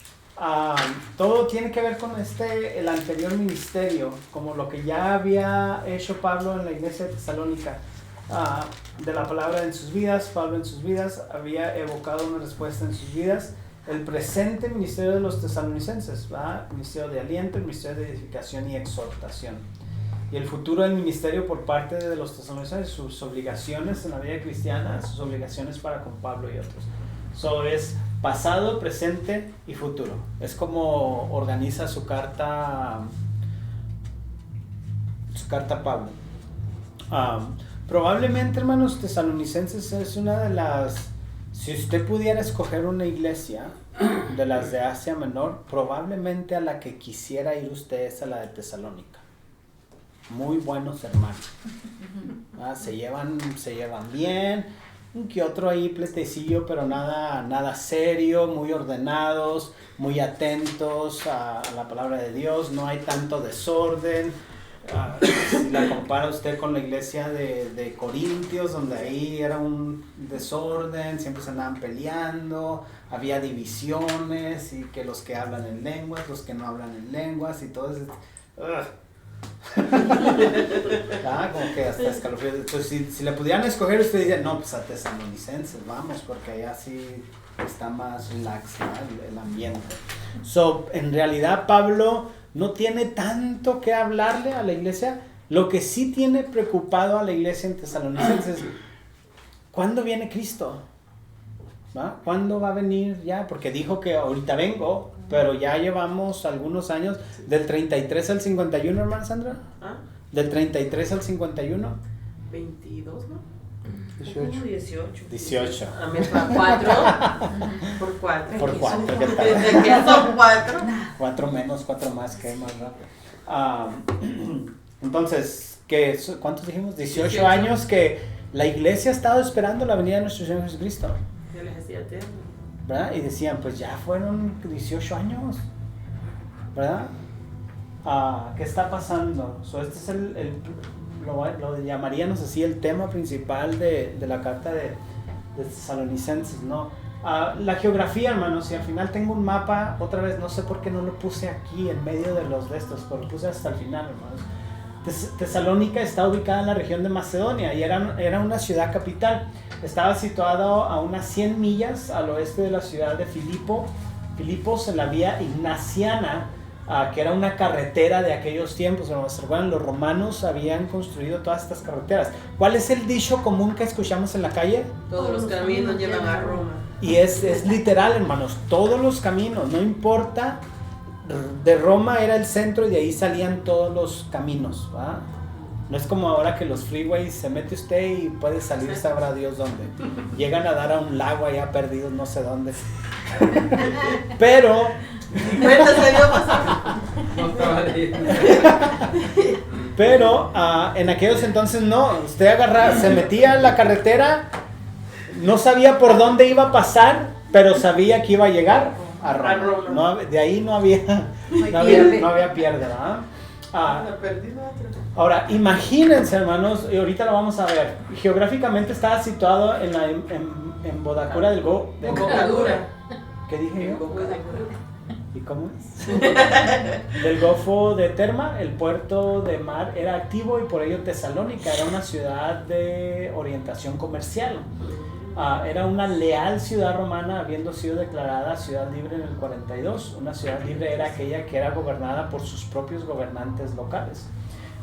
Todo tiene que ver con el anterior ministerio, como lo que ya había hecho Pablo en la iglesia de Tesalónica. De la palabra en sus vidas, Pablo en sus vidas había evocado una respuesta en sus vidas. El presente ministerio de los tesalonicenses, ¿verdad? El ministerio de aliento, el ministerio de edificación y exhortación. Y el futuro del ministerio por parte de los tesalonicenses, sus obligaciones en la vida cristiana, sus obligaciones para con Pablo y otros. Eso es pasado, presente y futuro. Es como organiza su carta Pablo. Probablemente, hermanos, tesalonicenses es una de las... Si usted pudiera escoger una iglesia de las de Asia Menor, probablemente a la que quisiera ir usted es a la de Tesalónica. Muy buenos hermanos. Se llevan bien. Un que otro ahí pletecillo, pero nada serio, muy ordenados, muy atentos a la palabra de Dios. No hay tanto desorden. Si la compara usted con la iglesia de Corintios, donde ahí era un desorden, siempre se andaban peleando, había divisiones, y que los que hablan en lenguas, los que no hablan en lenguas, y todo eso. Como que hasta escalofríos. Entonces, si le pudieran escoger, usted diría, no, pues a Tesalonicenses, vamos, porque allá sí está más relax, ¿no? el ambiente. En realidad Pablo no tiene tanto que hablarle a la iglesia. Lo que sí tiene preocupado a la iglesia en Tesalonicenses es, ¿cuándo viene Cristo? ¿Va? ¿Cuándo va a venir ya? Porque dijo que ahorita vengo, pero ya llevamos algunos años, del 33 al 51, hermana Sandra.
¿Ah?
Del 33 al 51.
22, ¿no?
18.
18.
A mí fue 4 por 4.
Por 4, ¿qué
¿De
tal?
qué son 4?
4 menos, 4 más, que más rápido. Entonces, ¿cuántos dijimos? 18 años que la iglesia ha estado esperando la venida de nuestro Señor Jesucristo.
Yo les hacía eterno.
¿Verdad? Y decían, pues ya fueron 18 años. ¿Verdad? ¿Qué está pasando? Este es lo llamaríamos así el tema principal de la carta de Tesalonicenses, ¿no? La geografía, hermanos, y al final tengo un mapa, otra vez, no sé por qué no lo puse aquí en medio de los de estos, pero lo puse hasta el final, hermanos. Tesalónica está ubicada en la región de Macedonia y era una ciudad capital. Estaba situado a unas 100 millas al oeste de la ciudad de Filipos, en la vía Ignaciana, que era una carretera de aquellos tiempos. ¿Se recuerdan? Los romanos habían construido todas estas carreteras. ¿Cuál es el dicho común que escuchamos en la calle?
Todos los caminos llevan a Roma.
Y es literal, hermanos, todos los caminos, no importa, de Roma era el centro y de ahí salían todos los caminos, ¿va? No es como ahora que los freeways se mete usted y puede salir, sabrá Dios dónde. Llegan a dar a un lago allá perdidos no sé dónde. Pero... Pero en aquellos entonces no, usted agarraba, se metía en la carretera, no sabía por dónde iba a pasar, pero sabía que iba a llegar a Roma. No, de ahí no había pierde, ¿verdad? Ahora, imagínense, hermanos, y ahorita lo vamos a ver. Geográficamente estaba situado en Bodacura del
Bocadura.
¿Qué dije yo? ¿Y cómo es? Del Golfo de Terma, el puerto de mar era activo y por ello Tesalónica era una ciudad de orientación comercial. Era una leal ciudad romana, habiendo sido declarada ciudad libre en el 42. Una ciudad libre era aquella que era gobernada por sus propios gobernantes locales.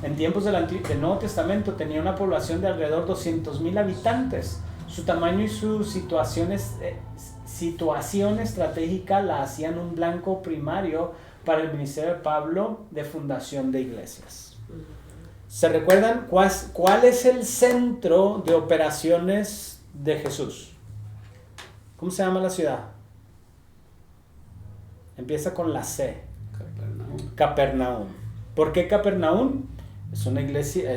En tiempos del Nuevo Testamento tenía una población de alrededor de 200,000 habitantes. Su tamaño y su situación estratégica la hacían un blanco primario para el ministerio de Pablo de fundación de iglesias. ¿Se recuerdan cuál es el centro de operaciones de Jesús? ¿Cómo se llama la ciudad? Empieza con la C. Capernaum. ¿Por qué Capernaum? Es una iglesia,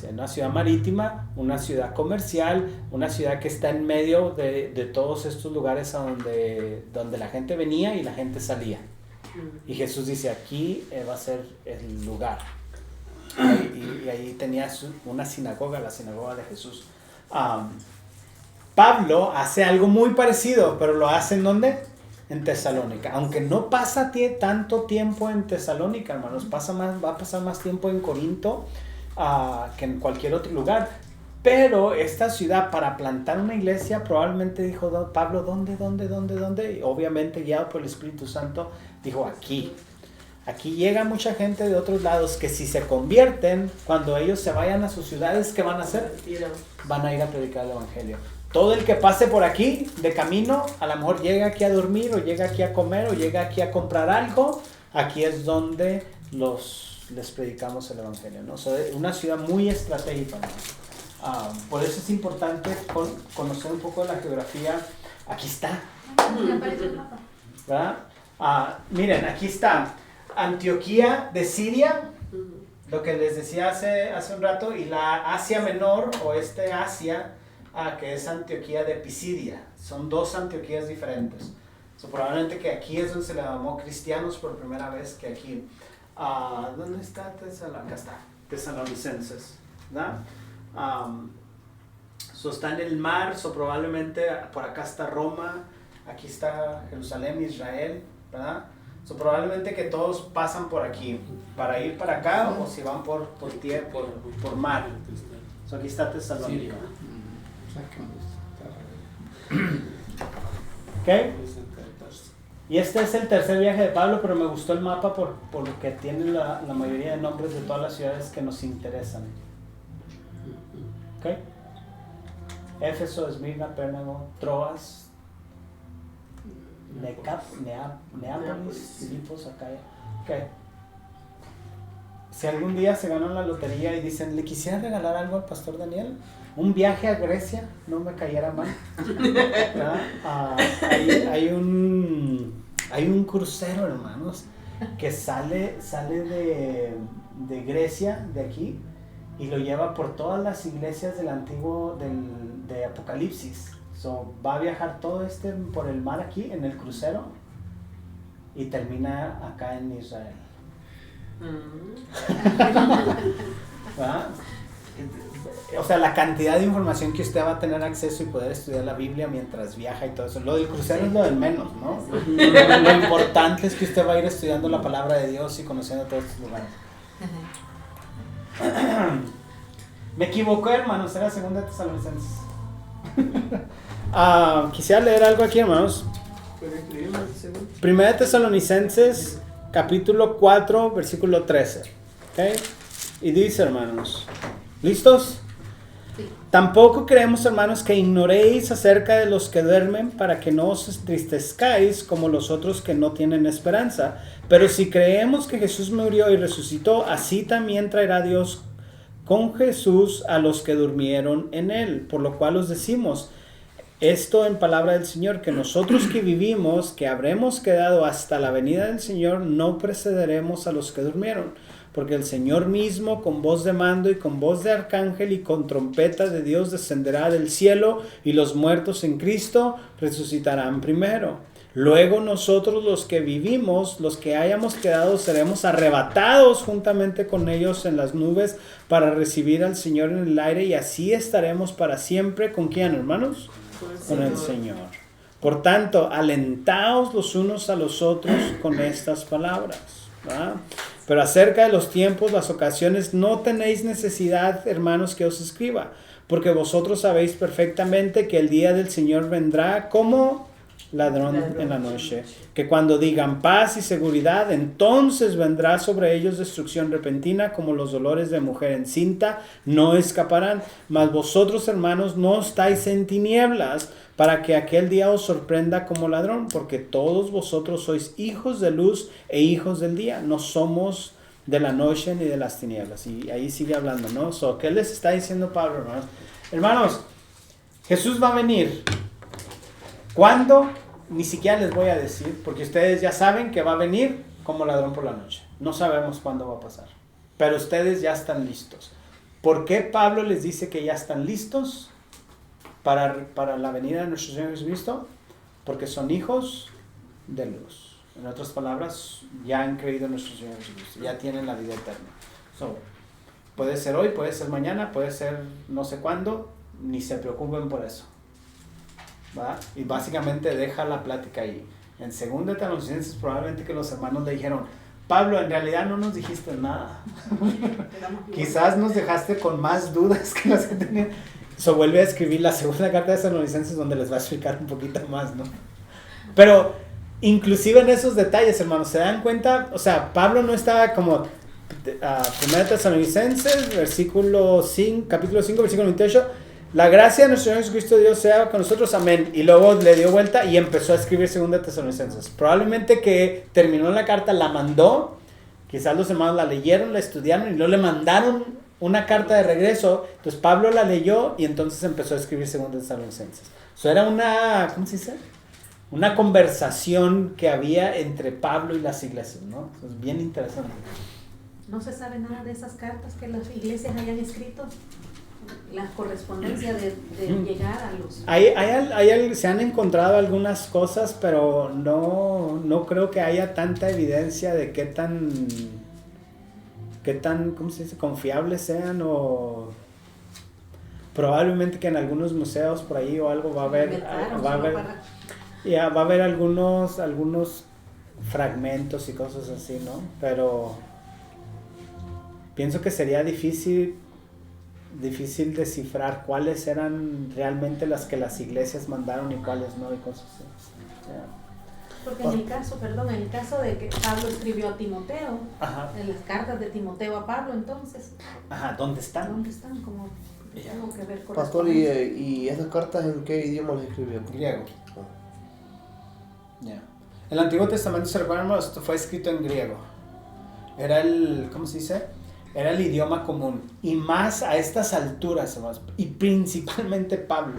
una ciudad marítima, una ciudad comercial, una ciudad que está en medio de todos estos lugares donde la gente venía y la gente salía. Y Jesús dice, aquí va a ser el lugar. Y ahí tenía una sinagoga, la sinagoga de Jesús. Pablo hace algo muy parecido, pero lo hace ¿en dónde? En Tesalónica. Aunque no pasa tanto tiempo en Tesalónica, hermanos, va a pasar más tiempo en Corinto que en cualquier otro lugar. Pero esta ciudad, para plantar una iglesia, probablemente dijo Pablo, ¿dónde? Y obviamente, guiado por el Espíritu Santo, dijo aquí. Aquí llega mucha gente de otros lados que si se convierten, cuando ellos se vayan a sus ciudades, ¿qué van a hacer? Van a ir a predicar el Evangelio. Todo el que pase por aquí de camino, a lo mejor llega aquí a dormir, o llega aquí a comer, o llega aquí a comprar algo, aquí es donde les predicamos el Evangelio, ¿no? Una ciudad muy estratégica, ¿no? Por eso es importante conocer un poco de la geografía. Aquí está, ¿verdad? Miren, aquí está Antioquía de Siria, lo que les decía hace un rato, y la Asia Menor, o Asia, que es Antioquía de Pisidia. Son dos Antioquías diferentes. Probablemente que aquí es donde se le llamó cristianos por primera vez, que aquí. ¿Dónde está Acá está, Tesalonicenses, ¿verdad? Está en el mar, probablemente por acá está Roma, aquí está Jerusalén, Israel, ¿verdad? Probablemente que todos pasan por aquí, para ir para acá, o si van por tierra, por mar. Aquí está Tesalónica. ¿Ok? Y este es el tercer viaje de Pablo, pero me gustó el mapa por lo que tiene la mayoría de nombres de todas las ciudades que nos interesan. ¿Ok? Éfeso, Esmirna, Pérgamo, Troas, Neápolis, Filipos, Acaya. Ok. Si algún día se ganan la lotería y dicen, ¿le quisiera regalar algo al pastor Daniel? Un viaje a Grecia, no me cayera mal. Hay un crucero, hermanos, que sale de Grecia, de aquí, y lo lleva por todas las iglesias del antiguo, de Apocalipsis. So, va a viajar todo por el mar aquí, en el crucero, y termina acá en Israel. O sea, la cantidad de información que usted va a tener acceso y poder estudiar la Biblia mientras viaja y todo eso. Lo del crucero es lo de menos, ¿no? Lo importante es que usted va a ir estudiando la palabra de Dios y conociendo todos estos lugares. Me equivoqué, hermanos, era 2 Tesalonicenses. Quisiera leer algo aquí, hermanos. 1 Tesalonicenses capítulo 4, versículo 13. ¿Okay? Y dice, hermanos, ¿listos?
Sí.
Tampoco creemos, hermanos, que ignoréis acerca de los que duermen, para que no os entristezcáis como los otros que no tienen esperanza. Pero si creemos que Jesús murió y resucitó, así también traerá Dios con Jesús a los que durmieron en él. Por lo cual os decimos esto en palabra del Señor, que nosotros que vivimos, que habremos quedado hasta la venida del Señor, no precederemos a los que durmieron. Porque el Señor mismo, con voz de mando y con voz de arcángel y con trompeta de Dios, descenderá del cielo, y los muertos en Cristo resucitarán primero. Luego nosotros, los que vivimos, los que hayamos quedado, seremos arrebatados juntamente con ellos en las nubes para recibir al Señor en el aire, y así estaremos para siempre. ¿Con quién, hermanos? Con el Señor. Por tanto, alentaos los unos a los otros con estas palabras. ¿Verdad? Pero acerca de los tiempos, las ocasiones, no tenéis necesidad, hermanos, que os escriba, porque vosotros sabéis perfectamente que el día del Señor vendrá como ladrón en la noche, que cuando digan paz y seguridad, entonces vendrá sobre ellos destrucción repentina, como los dolores de mujer encinta, no escaparán. Mas vosotros, hermanos, no estáis en tinieblas, para que aquel día os sorprenda como ladrón, porque todos vosotros sois hijos de luz e hijos del día, no somos de la noche ni de las tinieblas. Y ahí sigue hablando, ¿no? ¿Qué les está diciendo Pablo, hermanos? Hermanos, Jesús va a venir. ¿Cuándo? Ni siquiera les voy a decir, porque ustedes ya saben que va a venir como ladrón por la noche. No sabemos cuándo va a pasar, pero ustedes ya están listos. ¿Por qué Pablo les dice que ya están listos para la venida de nuestro Señor Jesucristo? Porque son hijos de luz. En otras palabras, ya han creído en nuestro Señor Jesucristo, ya tienen la vida eterna. Puede ser hoy, puede ser mañana, puede ser no sé cuándo, ni se preocupen por eso. ¿Va? Y básicamente deja la plática ahí. En 2 Tesalonicenses probablemente que los hermanos le dijeron, Pablo, en realidad no nos dijiste nada. Quizás nos dejaste con más dudas que las que tenían. Vuelve a escribir la segunda carta de Tesalonicenses, donde les va a explicar un poquito más, ¿no? Pero inclusive en esos detalles, hermanos, ¿se dan cuenta? O sea, Pablo no estaba como 1 Tesalonicenses, capítulo 5, versículo 28, la gracia de nuestro Señor Jesucristo Dios sea con nosotros, amén. Y luego le dio vuelta y empezó a escribir 2 Tesalonicenses. Probablemente que terminó la carta, la mandó, quizás los hermanos la leyeron, la estudiaron y luego le mandaron una carta de regreso. Entonces Pablo la leyó y entonces empezó a escribir 2 Tesalonicenses. Era una, ¿cómo se dice? Una conversación que había entre Pablo y las iglesias, ¿no? Es bien interesante.
No se sabe nada de esas cartas que las iglesias hayan escrito. La correspondencia de llegar a los...
Se han encontrado algunas cosas, pero no creo que haya tanta evidencia de qué tan ¿cómo se dice? Confiables sean, o probablemente que en algunos museos por ahí o algo va a haber algunos fragmentos y cosas así, ¿no? Pero pienso que sería difícil descifrar cuáles eran realmente las que las iglesias mandaron y cuáles no, y cosas así.
Porque en el caso de que Pablo escribió a Timoteo,
Ajá.
en las cartas de Timoteo a Pablo, entonces,
Ajá, ¿dónde están?
¿dónde están? Como
Ya.
tengo que ver con
Pastor, ¿y esas cartas en qué idioma las escribió?
Griego. Ya. El Antiguo Testamento, se recuerdan, hermanos, esto fue escrito en griego. Era el, ¿cómo se dice? Era el idioma común. Y más a estas alturas, hermanos. Y principalmente Pablo.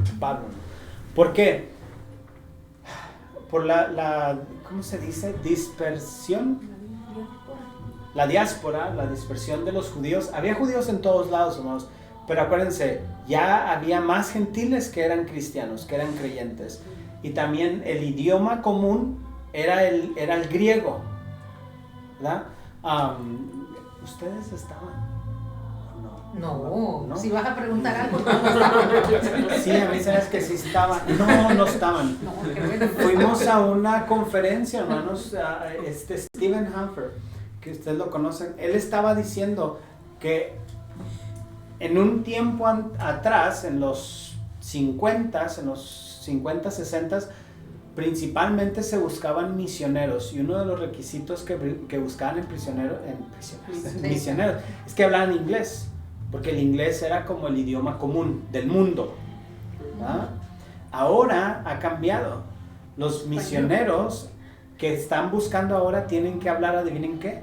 ¿Por qué? Por la ¿cómo se dice? Dispersión. La diáspora, la dispersión de los judíos. Había judíos en todos lados, hermanos. Pero acuérdense, ya había más gentiles que eran cristianos, que eran creyentes. Y también el idioma común era el griego, ¿verdad? ¿Ustedes estaban?
No, si vas a preguntar algo,
Sí, a mí sabes que sí estaban. No estaban.
no, qué bueno.
Fuimos a una conferencia, hermanos, Stephen Hanfer, que ustedes lo conocen. Él estaba diciendo que en un tiempo atrás, en los 50, 60, principalmente se buscaban misioneros, y uno de los requisitos que buscaban en misioneros es que hablaran inglés, porque el inglés era como el idioma común del mundo, ¿verdad? Ahora ha cambiado. Los misioneros que están buscando ahora tienen que hablar, adivinen qué,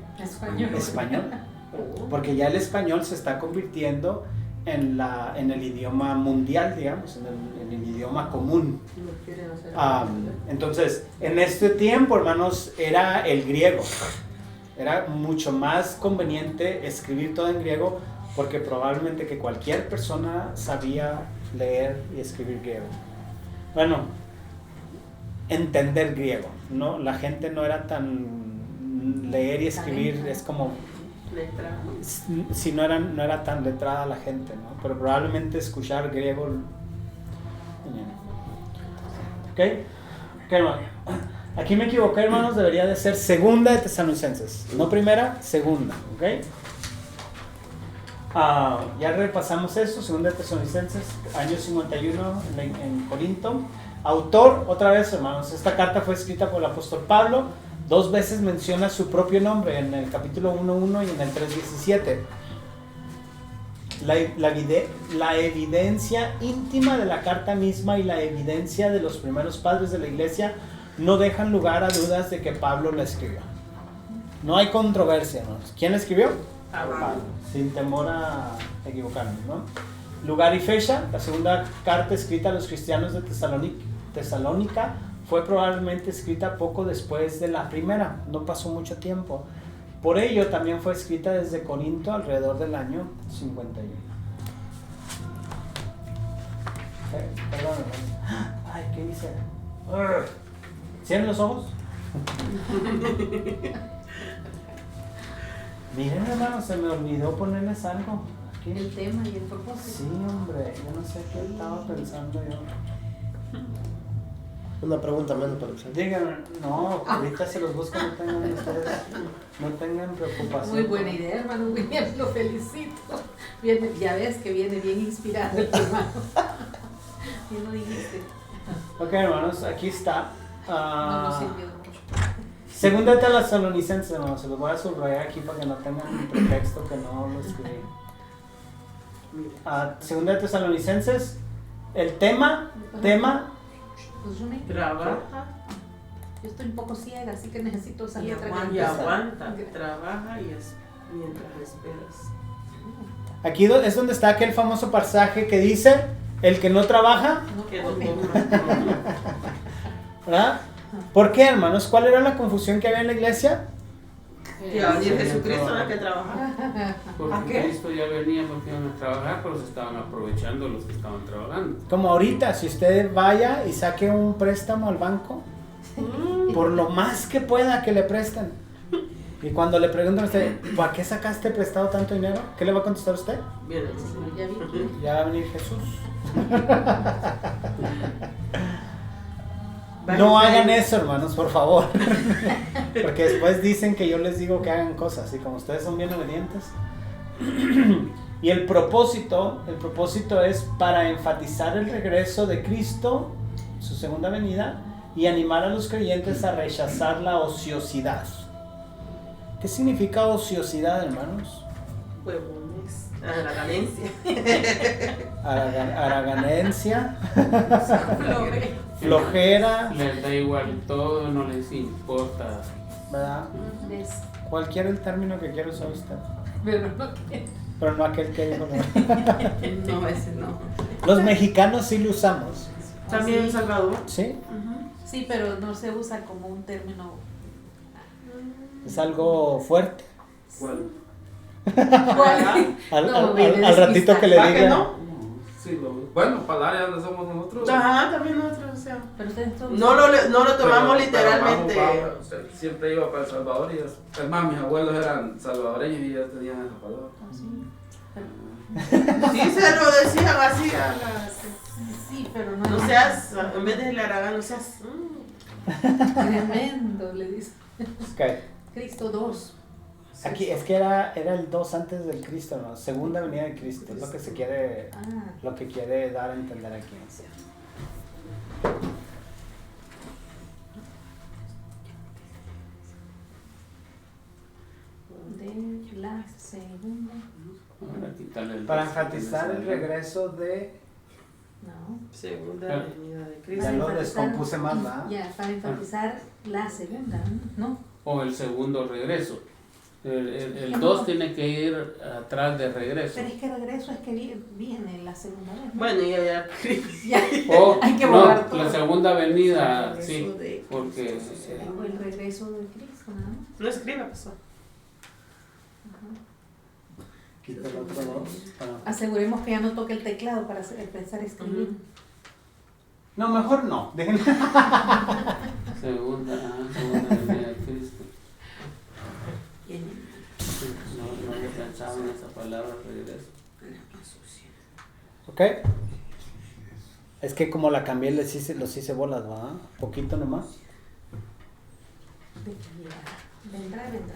español, porque ya el español se está convirtiendo en el idioma mundial, digamos, en el idioma común. Entonces, en este tiempo, hermanos, era el griego. Era mucho más conveniente escribir todo en griego, porque probablemente que cualquier persona sabía leer y escribir griego. Bueno, entender griego, ¿no? La gente no era tan leer y escribir, es como si no era tan letrada la gente, ¿no? Pero probablemente escuchar griego. ¿Ok? Hermano. Aquí me equivoqué, hermanos, debería de ser segunda de Tesalonicenses, no primera, segunda, ¿ok? Ya repasamos eso, segunda de Tesalonicenses, año 51 en Corinto. Autor, otra vez, hermanos, esta carta fue escrita por el apóstol Pablo. 2 veces menciona su propio nombre, en el capítulo 1:1 y en el 3:17. La evidencia íntima de la carta misma y la evidencia de los primeros padres de la iglesia no dejan lugar a dudas de que Pablo la escribió. No hay controversia, ¿no? ¿Quién la escribió? Pablo, sin temor a equivocarnos, ¿no? Lugar y fecha. La segunda carta escrita a los cristianos de Tesalónica fue probablemente escrita poco después de la primera, no pasó mucho tiempo. Por ello también fue escrita desde Corinto alrededor del año 51. Perdón. Ay, ¿qué dice? ¿Cierren los ojos? Miren, hermanos, se me olvidó ponerles algo aquí.
El tema y el propósito.
Sí, hombre, yo no sé qué estaba pensando yo.
Una pregunta menos para usted.
Díganme, no, ahorita se los busco, no tengan preocupación.
Muy buena idea, hermano William, lo felicito. Viene, ya ves que viene bien inspirado el hermano. Bien lo dijiste.
Ok, hermanos, aquí está.
No nos sirvió mucho.
Segunda de Tesalonicenses, hermanos, se los voy a subrayar aquí para que no tengan pretexto que no lo escribí. Segunda de Tesalonicenses, el tema.
Pues yo me
Trabaja
Yo estoy un poco ciega, así que necesito esa
y
letra
aguanta,
grande.
trabaja y mientras esperas.
Aquí es donde está aquel famoso pasaje que dice, el que no trabaja,
Que no coma.
¿verdad? ¿Por qué, hermanos? ¿Cuál era la confusión que había en la iglesia?
Que va a venir Jesucristo la que trabaja.
Porque Cristo ya venía porque iban a trabajar, pero se estaban aprovechando los que estaban trabajando.
Como ahorita, si usted vaya y saque un préstamo al banco, por lo más que pueda que le presten. Y cuando le preguntan a usted, ¿para qué sacaste prestado tanto dinero? ¿Qué le va a contestar usted?
Bien,
Ya vi.
Ya va a venir Jesús. No hagan eso, hermanos, por favor. Porque después dicen que yo les digo que hagan cosas. Y como ustedes son bien obedientes. Y el propósito es para enfatizar el regreso de Cristo, su segunda venida, y animar a los creyentes a rechazar la ociosidad. ¿Qué significa ociosidad, hermanos?
Huevones. La ganancia.
Araganencia, flojera,
Les da igual todo, no les importa.
¿verdad? Cualquier el término que quiera usar usted,
Pero no que.
pero no aquel que dijo.
No, ese no.
Los mexicanos sí lo usamos,
También en Salvador.
¿sí?
Sí, pero no se usa como un término.
Es algo fuerte.
¿Cuál?
¿Cuál?
Al ratito que le
¿Ah, que
diga.
no?
Sí, bueno, para el área donde somos nosotros.
Ajá, también nosotros, o sea.
Pero ustedes son-
No lo tomamos
Pero
literalmente.
vamos, o sea, siempre iba para El Salvador y es más, mis abuelos eran salvadoreños y ya tenían esa palabra.
Sí, se lo decían así.
Sí, pero no.
No seas, en vez de el aragán, no seas.
Tremendo, le dice.
Ok.
Cristo 2.
Aquí es que era el 2 antes del Cristo, ¿no? Segunda venida de Cristo, es lo que se quiere,
Ah,
lo que quiere dar a entender aquí.
de la segunda.
Para quitarle el
Para
resto que
enfatizar
les
el
salió.
regreso de...
No.
Segunda venida de
Ya
Cristo.
lo descompuse más, ¿verdad?
Ya, para enfatizar la segunda, ¿no?
O el segundo regreso. El 2 tiene que ir atrás de regreso.
Pero es que regreso es que viene la segunda vez, ¿no?
Bueno, y allá.
Ya,
O
hay que
no,
borrar todo.
la segunda venida,
El
sí,
regreso de-
porque
O el regreso de Cristo, ¿no?
No escriba, pasó.
Quita el otro 2.
Aseguremos que ya no toque el teclado para empezar a escribir.
No, mejor no. Déjenme.
segunda venida de Cristo.
Bien.
No había pensado en esa palabra regreso.
¿Ok? Es que como la cambié, los hice bolas, ¿va? Poquito nomás.
De que llegará. Vendrá.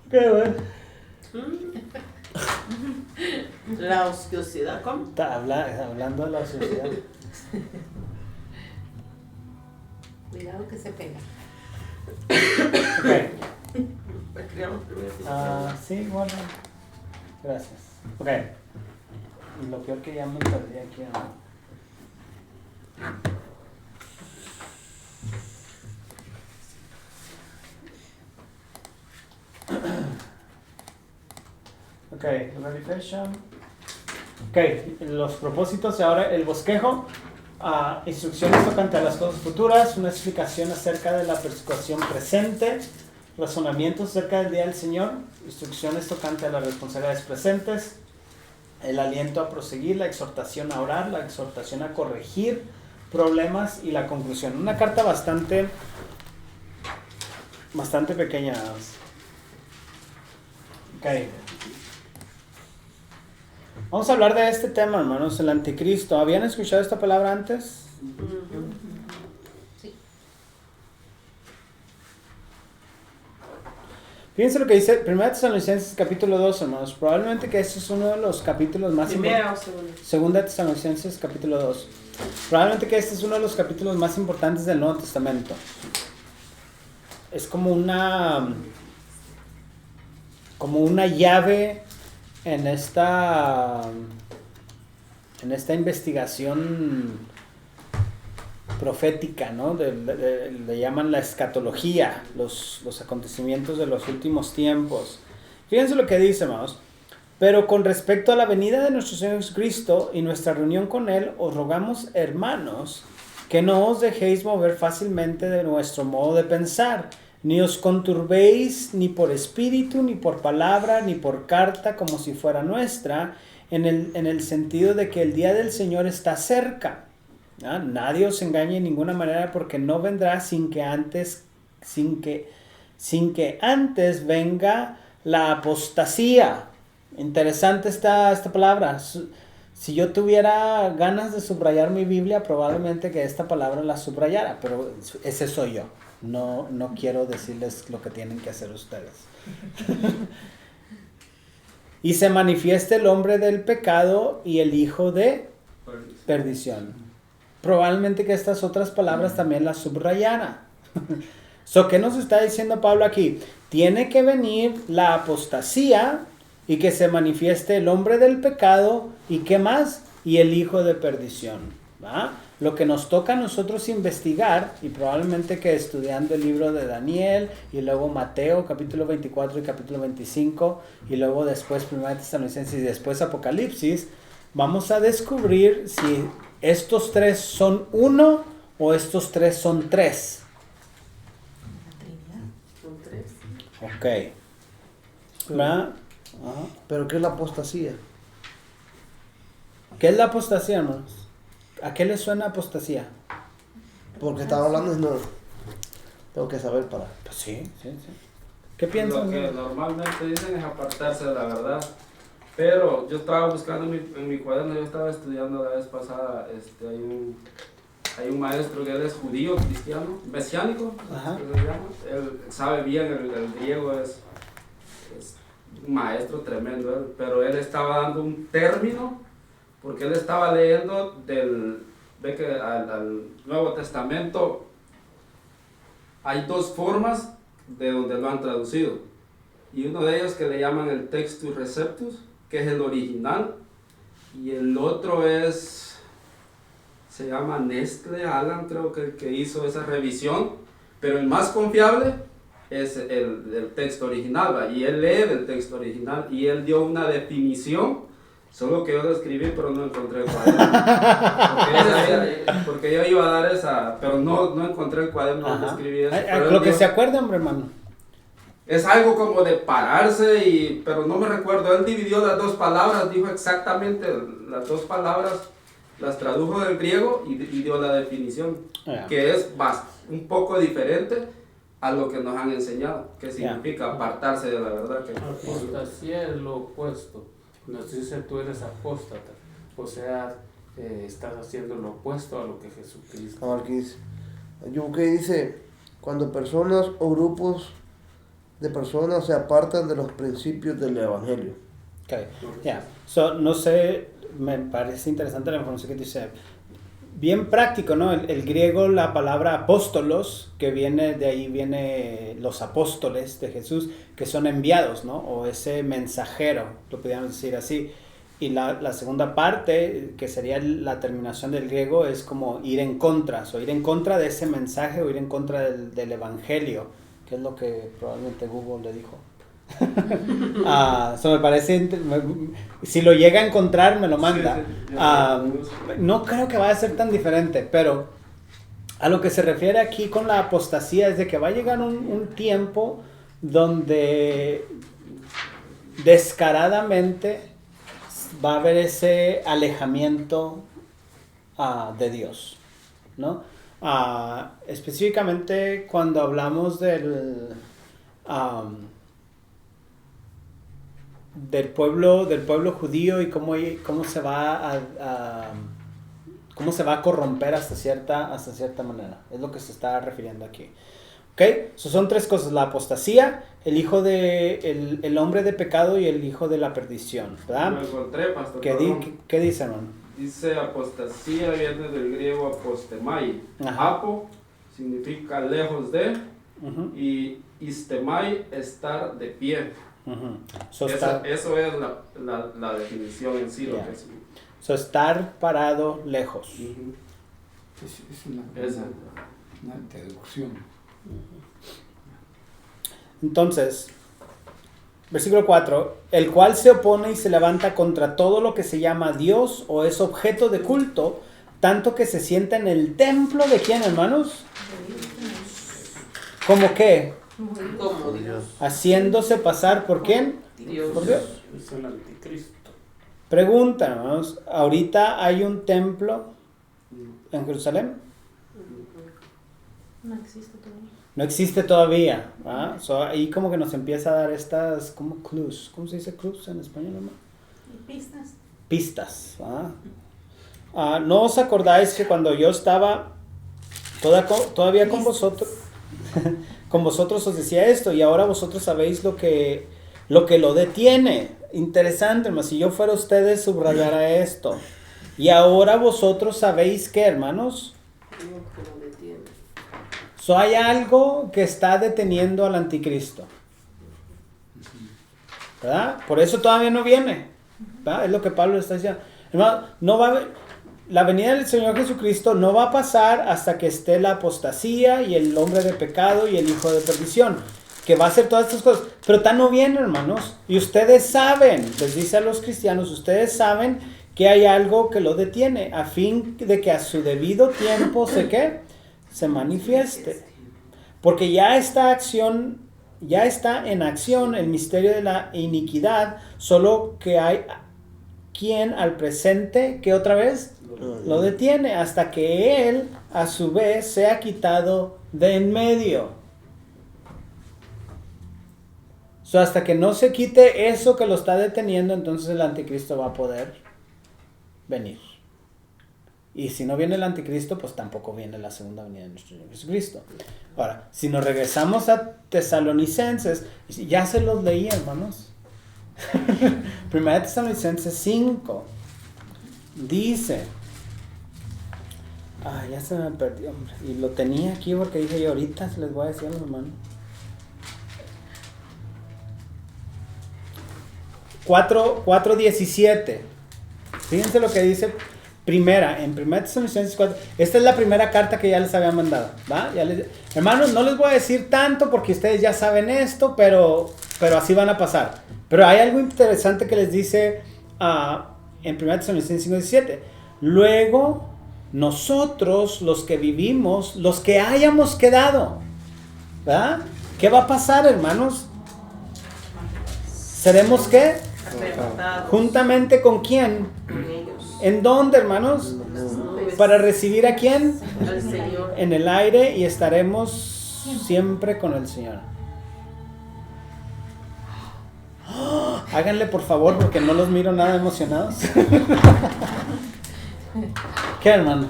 ¿Qué, güey?
La ociosidad, ¿cómo?
Está hablando de la sociedad.
Cuidado que se pega.
Ok.
Escribamos primero.
Sí, bueno. Gracias. Ok. Y lo peor que ya me perdí aquí, ¿no? Ok, verification. Ok, los propósitos y ahora el bosquejo. Instrucciones tocante a las cosas futuras, una explicación acerca de la persuasión presente, razonamientos acerca del día del Señor, instrucciones tocante a las responsabilidades presentes, el aliento a proseguir, la exhortación a orar, la exhortación a corregir problemas y la conclusión. Una carta bastante pequeña. Ok. Vamos a hablar de este tema, hermanos, el anticristo. ¿Habían escuchado esta palabra antes?
Sí.
Fíjense lo que dice 1 Tesalonicenses capítulo 2, hermanos. Probablemente que este es uno de los capítulos más
Primera
importantes.
o segunda.
2 Tesalonicenses capítulo 2. Probablemente que este es uno de los capítulos más importantes del Nuevo Testamento. Es como una llave en esta investigación profética, ¿no? Le llaman la escatología, los acontecimientos de los últimos tiempos. Fíjense lo que dice, hermanos. Pero con respecto a la venida de nuestro Señor Jesucristo y nuestra reunión con Él, os rogamos, hermanos, que no os dejéis mover fácilmente de nuestro modo de pensar, ni os conturbéis ni por espíritu, ni por palabra, ni por carta, como si fuera nuestra, en el sentido de que el día del Señor está cerca. ¿Ah? Nadie os engañe en ninguna manera, porque no vendrá sin que antes venga la apostasía. Interesante esta palabra. Si yo tuviera ganas de subrayar mi Biblia, probablemente que esta palabra la subrayara, pero ese soy yo. No quiero decirles lo que tienen que hacer ustedes. Y se manifiesta el hombre del pecado y el hijo de perdición. Probablemente que estas otras palabras también las subrayara. ¿Qué nos está diciendo Pablo aquí? Tiene que venir la apostasía y que se manifieste el hombre del pecado y ¿qué más? Y el hijo de perdición. ¿Va? Lo que nos toca a nosotros investigar, y probablemente que estudiando el libro de Daniel, y luego Mateo, capítulo 24 y capítulo 25, y luego después Primera de Tesalonicenses y después Apocalipsis, vamos a descubrir si estos tres son uno o estos tres son tres.
Son tres.
Ok. ¿Va?
¿Pero qué es la apostasía?
¿Qué es la apostasía, hermanos? ¿A qué le suena apostasía?
Porque estaba hablando y no. Tengo que saber para.
Pues sí. ¿Qué piensan?
Lo que normalmente dicen es apartarse de la verdad. Pero yo estaba buscando en mi cuaderno, yo estaba estudiando la vez pasada, hay un maestro que él es judío, cristiano, mesiánico, que se llama. Él sabe bien el griego, es un maestro tremendo, pero él estaba dando un término, porque él estaba leyendo ve que al Nuevo Testamento hay dos formas de donde lo han traducido, y uno de ellos que le llaman el Textus Receptus, que es el original, y el otro se llama Nestle Alan, creo que hizo esa revisión, pero el más confiable es el texto original, ¿va? Y él lee el texto original, y él dio una definición, solo que yo lo escribí, pero no encontré el cuaderno, porque yo iba a dar esa, pero no encontré el cuaderno donde escribí eso.
Lo que se acuerda, hombre, hermano.
Es algo como de pararse, pero no me recuerdo. Él dividió las dos palabras, dijo exactamente las dos palabras, las tradujo del griego y dio la definición, que es un poco diferente a lo que nos han enseñado, que significa apartarse de la verdad. Apostasía es lo opuesto. Nos dice tú eres apóstata, o sea, estás haciendo lo opuesto a lo que Jesucristo.
Aquí dice, yo busqué, dice, cuando personas o grupos de personas se apartan de los principios del evangelio.
No sé, me parece interesante la información que dice. Bien práctico, ¿no? El griego, la palabra apóstolos, que de ahí viene los apóstoles de Jesús, que son enviados, ¿no? O ese mensajero, lo podríamos decir así. Y la segunda parte, que sería la terminación del griego, es como ir en contra, ir en contra de ese mensaje o ir en contra del evangelio, que es lo que probablemente Google le dijo. Me parece, si lo llega a encontrar me lo manda. No creo que vaya a ser tan diferente, pero a lo que se refiere aquí con la apostasía es de que va a llegar un tiempo donde descaradamente va a haber ese alejamiento de Dios, ¿no? Específicamente cuando hablamos del pueblo judío y cómo se va a corromper hasta cierta manera, es lo que se está refiriendo aquí. ¿Okay? Son tres cosas: la apostasía, el hombre de pecado y el hijo de la perdición, ¿verdad?
Lo encontré, pastor.
¿Qué dice, hermano?
Dice apostasía, viene del griego apostemai. Apo significa lejos de, y istemai, estar de pie. Eso es la definición en sí. Lo que
estar parado lejos.
Es una deducción.
Entonces, versículo 4, el cual se opone y se levanta contra todo lo que se llama Dios o es objeto de culto, tanto que se sienta en el templo de ¿quién, hermanos? ¿Cómo qué?
Como Dios.
Haciéndose pasar ¿por quién?
Dios.
¿Por Dios?
es el anticristo.
Pregunta, hermanos, ¿ahorita hay un templo en Jerusalén?
No existe todavía.
No existe todavía. Ahí como que nos empieza a dar estas como clues. ¿Cómo se dice clues en español, hermano?
Pistas.
Pistas. ¿No os acordáis que cuando yo estaba todavía con vosotros? Con vosotros os decía esto, y ahora vosotros sabéis lo que lo detiene. Interesante, hermanos. Si yo fuera ustedes, subrayara esto. Y ahora vosotros sabéis que, hermanos, hay algo que está deteniendo al anticristo, ¿verdad? Por eso todavía no viene, ¿verdad? Es lo que Pablo está diciendo. Hermano, no va a haber, la venida del Señor Jesucristo no va a pasar hasta que esté la apostasía y el hombre de pecado y el hijo de perdición, que va a hacer todas estas cosas. Pero tan no viene, hermanos. Y ustedes saben, les dice a los cristianos, ustedes saben que hay algo que lo detiene, a fin de que a su debido tiempo se manifieste. Porque ya está en acción el misterio de la iniquidad, solo que hay quien al presente, ¿qué otra vez? Lo detiene, hasta que él, a su vez, sea quitado de en medio. Hasta que no se quite eso que lo está deteniendo, entonces el anticristo va a poder venir. Y si no viene el anticristo, pues tampoco viene la segunda venida de nuestro Señor Jesucristo. Ahora, si nos regresamos a Tesalonicenses, ya se los leí, hermanos. Primera Tesalonicenses 5 dice, ya se me perdió, hombre, y lo tenía aquí porque dije yo, ahorita les voy a decir a los hermanos. 4:17. Fíjense lo que dice en Primera Tesalonicenses 4. Esta es la primera carta que ya les había mandado, ¿va? Hermanos, no les voy a decir tanto porque ustedes ya saben esto, pero así van a pasar. Pero hay algo interesante que les dice en Primera Tesalonicenses 5:17. Luego, nosotros, los que vivimos, los que hayamos quedado, ¿verdad? ¿Qué va a pasar, hermanos? ¿Seremos qué? ¿Juntamente con quién?
Con ellos.
¿En dónde, hermanos? ¿Para recibir a quién?
Al Señor.
En el aire, y estaremos siempre con el Señor. Háganle por favor, porque no los miro nada emocionados. ¿Qué, hermano?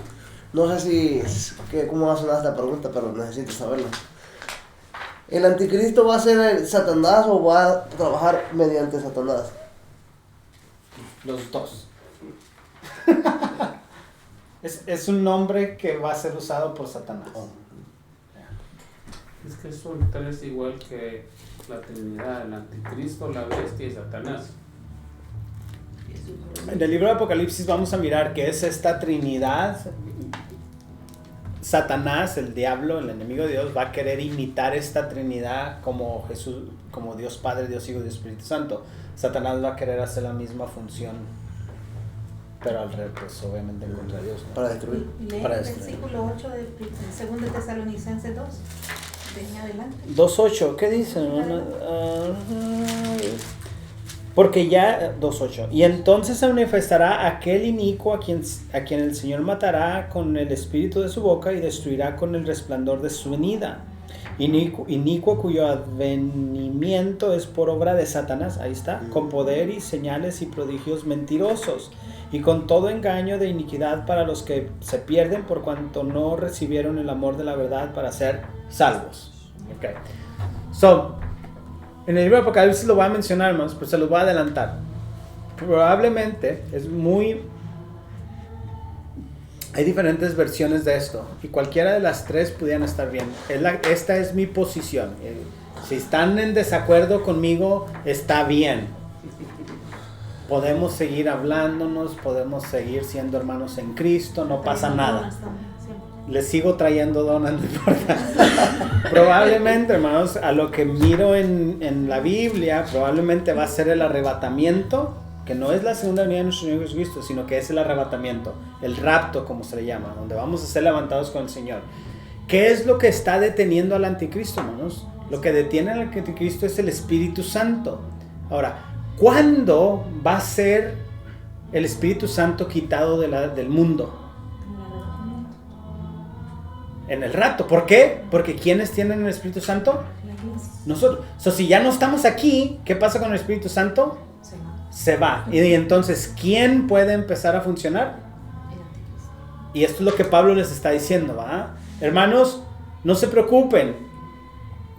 No sé cómo va a sonar esta pregunta, pero necesito saberlo. ¿El anticristo va a ser Satanás o va a trabajar mediante Satanás?
Los dos. Es un nombre que va a ser usado por Satanás.
Es que son tres igual que la Trinidad, el anticristo, la bestia y Satanás.
En el libro de Apocalipsis vamos a mirar que es esta Trinidad. Satanás, el diablo, el enemigo de Dios, va a querer imitar esta Trinidad como Jesús, como Dios Padre, Dios Hijo y Dios Espíritu Santo. Satanás va a querer hacer la misma función, pero al revés, pues, obviamente en contra de Dios, ¿no?
Para destruir.
Lee
Para
el
destruir.
versículo 8 de 2 Tesalonicenses 2. Ven adelante.
2.8, ¿qué dice, hermano? Porque ya, 2.8, y entonces se manifestará aquel inicuo a quien el Señor matará con el espíritu de su boca y destruirá con el resplandor de su venida. Inicuo cuyo advenimiento es por obra de Satanás, ahí está, con poder y señales y prodigios mentirosos, y con todo engaño de iniquidad para los que se pierden por cuanto no recibieron el amor de la verdad para ser salvos. Okay. En el libro de Apocalipsis lo voy a mencionar, hermanos, pero se los voy a adelantar. Probablemente hay diferentes versiones de esto, y cualquiera de las tres pudieran estar bien. Esta es mi posición. Si están en desacuerdo conmigo, está bien. Podemos seguir hablándonos, podemos seguir siendo hermanos en Cristo, no pasa nada. Les sigo trayendo donas, no importa. Probablemente, hermanos, a lo que miro en la Biblia, probablemente va a ser el arrebatamiento, que no es la segunda venida de nuestro Señor Jesucristo, sino que es el arrebatamiento, el rapto, como se le llama, donde vamos a ser levantados con el Señor. ¿Qué es lo que está deteniendo al anticristo, hermanos? Lo que detiene al anticristo es el Espíritu Santo. Ahora, ¿cuándo va a ser el Espíritu Santo quitado del mundo? En el rapto. ¿Por qué? Porque ¿quiénes tienen el Espíritu Santo? Nosotros. Si ya no estamos aquí, ¿qué pasa con el Espíritu Santo? Se va. Y entonces, ¿quién puede empezar a funcionar? Y esto es lo que Pablo les está diciendo, ¿va? Hermanos, no se preocupen.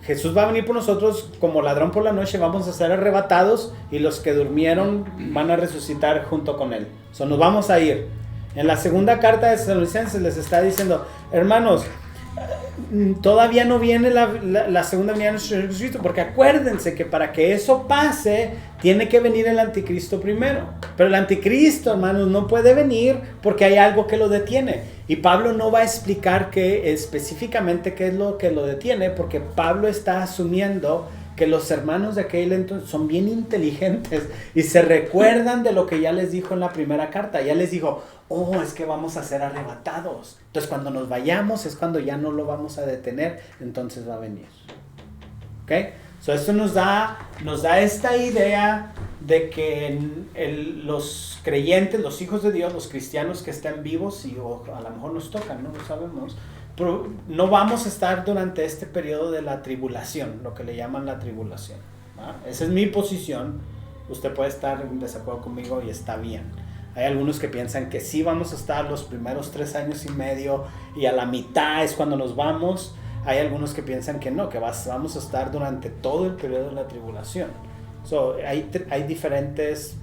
Jesús va a venir por nosotros como ladrón por la noche, vamos a ser arrebatados y los que durmieron van a resucitar junto con él. Nos vamos a ir. En la segunda carta de Tesalonicenses les está diciendo, hermanos, todavía no viene la segunda venida de nuestro Señor Jesucristo, porque acuérdense que para que eso pase, tiene que venir el anticristo primero. Pero el anticristo, hermanos, no puede venir porque hay algo que lo detiene. Y Pablo no va a explicar específicamente qué es lo que lo detiene, porque Pablo está asumiendo que los hermanos de aquel entonces son bien inteligentes y se recuerdan de lo que ya les dijo en la primera carta. Ya les dijo, es que vamos a ser arrebatados. Entonces cuando nos vayamos es cuando ya no lo vamos a detener, entonces va a venir. ¿Ok? So, esto nos da esta idea de que los creyentes, los hijos de Dios, los cristianos que estén vivos, o a lo mejor nos tocan, no lo sabemos, pero no vamos a estar durante este periodo de la tribulación, lo que le llaman la tribulación. Esa es mi posición. Usted puede estar en desacuerdo conmigo y está bien. Hay algunos que piensan que sí vamos a estar los primeros 3 años y medio y a la mitad es cuando nos vamos. Hay algunos que piensan que no, que vamos a estar durante todo el periodo de la tribulación. Hay diferentes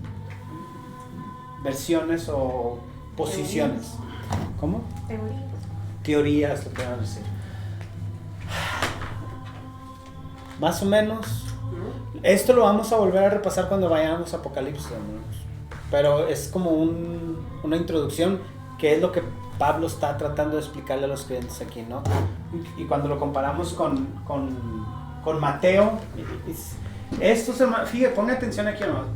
versiones o posiciones. ¿Cómo? Teorías, lo que van a decir. Más o menos. Esto lo vamos a volver a repasar cuando vayamos a Apocalipsis, hermanos. Pero es como una introducción, que es lo que Pablo está tratando de explicarle a los creyentes aquí, ¿no? Y cuando lo comparamos con Mateo, estos hermanos, fíjate, ponga atención aquí, hermanos.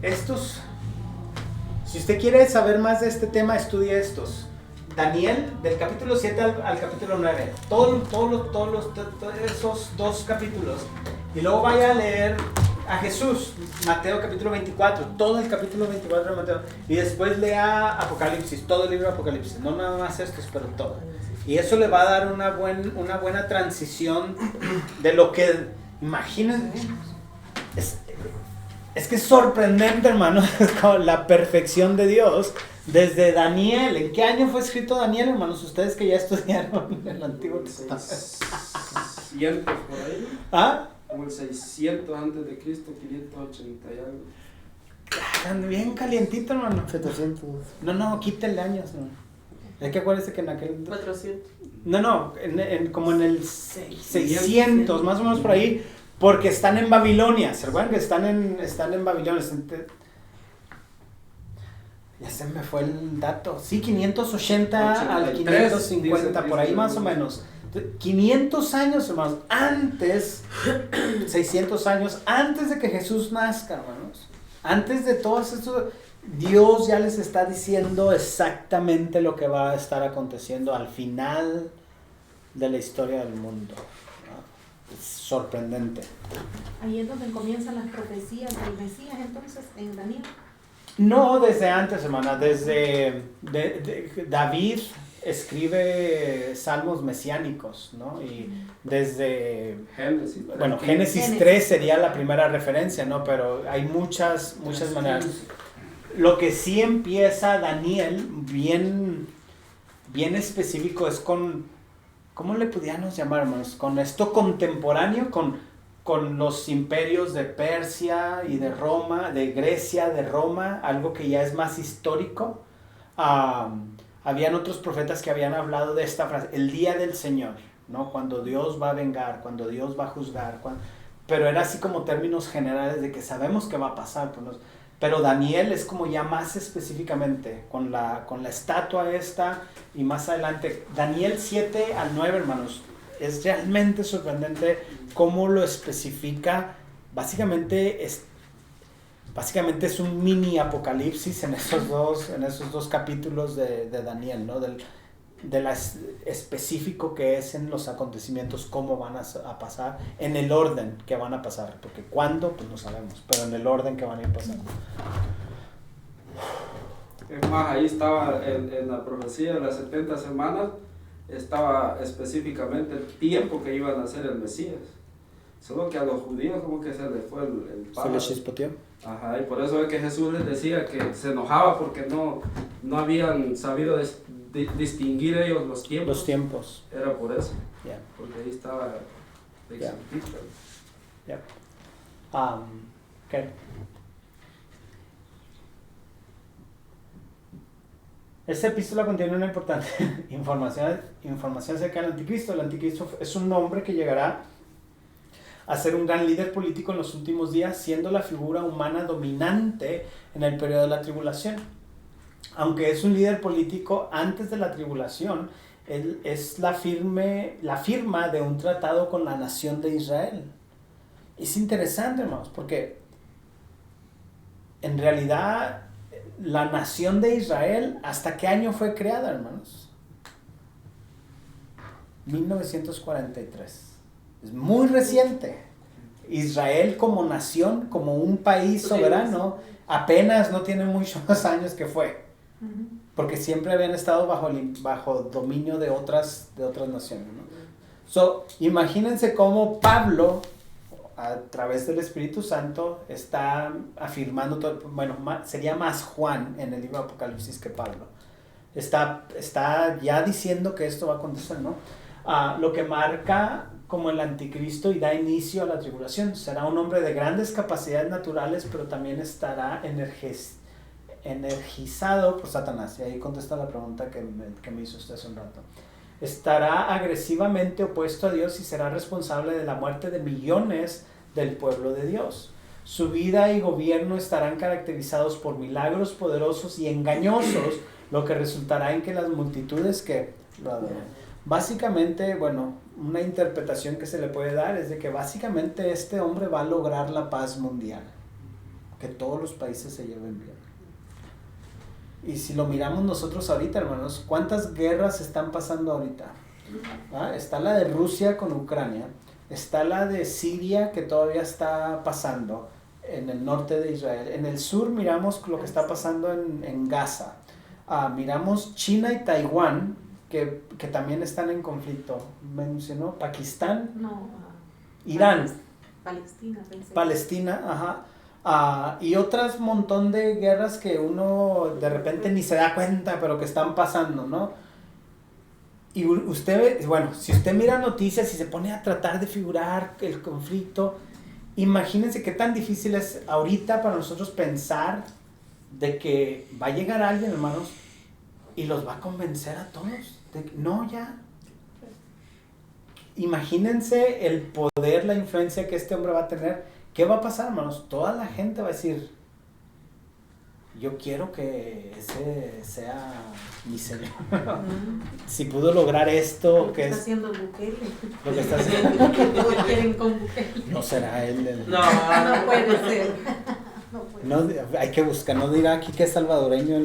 Si usted quiere saber más de este tema, estudie estos. Daniel, del capítulo 7 al capítulo 9, todos esos 2 capítulos. Y luego vaya a leer a Jesús, Mateo capítulo 24, todo el capítulo 24 de Mateo. Y después lea Apocalipsis, todo el libro de Apocalipsis, no nada más estos, pero todo. Y eso le va a dar una buena transición de lo que, imagínense, es que es sorprendente, hermano, la perfección de Dios. Desde Daniel, ¿en qué año fue escrito Daniel, hermanos? Ustedes que ya estudiaron el Antiguo Testamento.
600 por ahí.
¿Ah?
Como el 600 antes de Cristo, 580 y algo.
Bien calientito, hermano.
700.
No, quítale años, hermano. Es que acuérdese que en aquel...
400.
No, como en el 600, más o menos por ahí, porque están en Babilonia. ¿Se acuerdan que están en Babilonia? Ya se me fue el dato. Sí, 580 al 550, por ahí más o menos. 500 años, hermanos, antes, 600 años antes de que Jesús nazca, hermanos. Antes de todo esto, Dios ya les está diciendo exactamente lo que va a estar aconteciendo al final de la historia del mundo. Es sorprendente.
Ahí es donde comienzan las profecías del Mesías, entonces, en Daniel.
No, desde antes, hermana. Desde David escribe salmos mesiánicos, ¿no? Y desde Génesis 3 sería la primera referencia, ¿no? Pero hay muchas maneras. Lo que sí empieza Daniel bien específico es con, ¿cómo le pudiéramos llamar, hermanos? Con esto contemporáneo, con los imperios de Persia y de Roma, de Grecia, de Roma, algo que ya es más histórico. Habían otros profetas que habían hablado de esta frase, el día del Señor, ¿no? Cuando Dios va a vengar, cuando Dios va a juzgar, pero era así como términos generales de que sabemos que va a pasar. Pero Daniel es como ya más específicamente, con la estatua esta, y más adelante, Daniel 7 al 9, hermanos, es realmente sorprendente cómo lo especifica. Básicamente es un mini apocalipsis en esos dos capítulos de Daniel, ¿no? De lo específico que es en los acontecimientos, cómo van a pasar, en el orden que van a pasar, porque cuándo, pues no sabemos, pero en el orden que van a ir pasando.
Es más, ahí estaba en la profecía de las 70 semanas, estaba específicamente el tiempo que iban a hacer el Mesías. Solo que a los judíos como que se les fue el
¿Se les chispoteó?
Ajá, y por eso es que Jesús les decía que se enojaba porque no habían sabido distinguir ellos los tiempos.
Los tiempos.
Era por eso.
Yeah.
Porque ahí estaba
Yeah. Yep. Okay. Esta epístola contiene una importante información acerca del anticristo. El anticristo es un hombre que llegará a ser un gran líder político en los últimos días, siendo la figura humana dominante en el periodo de la tribulación. Aunque es un líder político antes de la tribulación, él es la firma de un tratado con la nación de Israel. Es interesante, hermanos, porque en realidad la nación de Israel, ¿hasta qué año fue creada, hermanos? 1943. Es muy reciente. Israel como nación, como un país soberano, apenas no tiene muchos años que fue. Porque siempre habían estado bajo dominio de otras naciones, ¿no? So, imagínense cómo Pablo, a través del Espíritu Santo, está afirmando todo. Bueno, sería más Juan en el libro de Apocalipsis que Pablo. Está ya diciendo que esto va a acontecer, ¿no? Lo que marca como el anticristo y da inicio a la tribulación. Será un hombre de grandes capacidades naturales, pero también estará energizado por Satanás. Y ahí contesta la pregunta que me hizo usted hace un rato. Estará agresivamente opuesto a Dios y será responsable de la muerte de millones del pueblo de Dios. Su vida y gobierno estarán caracterizados por milagros poderosos y engañosos, lo que resultará en que las multitudes que lo adoran. Básicamente, bueno, una interpretación que se le puede dar es de que básicamente este hombre va a lograr la paz mundial, que todos los países se lleven bien. Y si lo miramos nosotros ahorita, hermanos, ¿cuántas guerras están pasando ahorita? Está la de Rusia con Ucrania, está la de Siria que todavía está pasando en el norte de Israel, en el sur miramos lo que está pasando en Gaza, miramos China y Taiwán que también están en conflicto. Mencionó Pakistán, Irán, Palestina, ajá. Y otras montón de guerras que uno de repente ni se da cuenta, pero que están pasando, ¿no? Y usted, bueno, si usted mira noticias y se pone a tratar de figurar el conflicto, imagínense qué tan difícil es ahorita para nosotros pensar de que va a llegar alguien, hermanos, y los va a convencer a todos de que no, ya. Imagínense el poder, la influencia que este hombre va a tener. ¿Qué va a pasar, hermanos? Toda la gente va a decir, yo quiero que ese sea mi Señor. Si pudo lograr esto,
lo que está haciendo Bukele.
Lo que está haciendo.
Todos quieren con Bukele.
No será él.
No puede ser.
No, hay que buscar, no dirá aquí que es salvadoreño.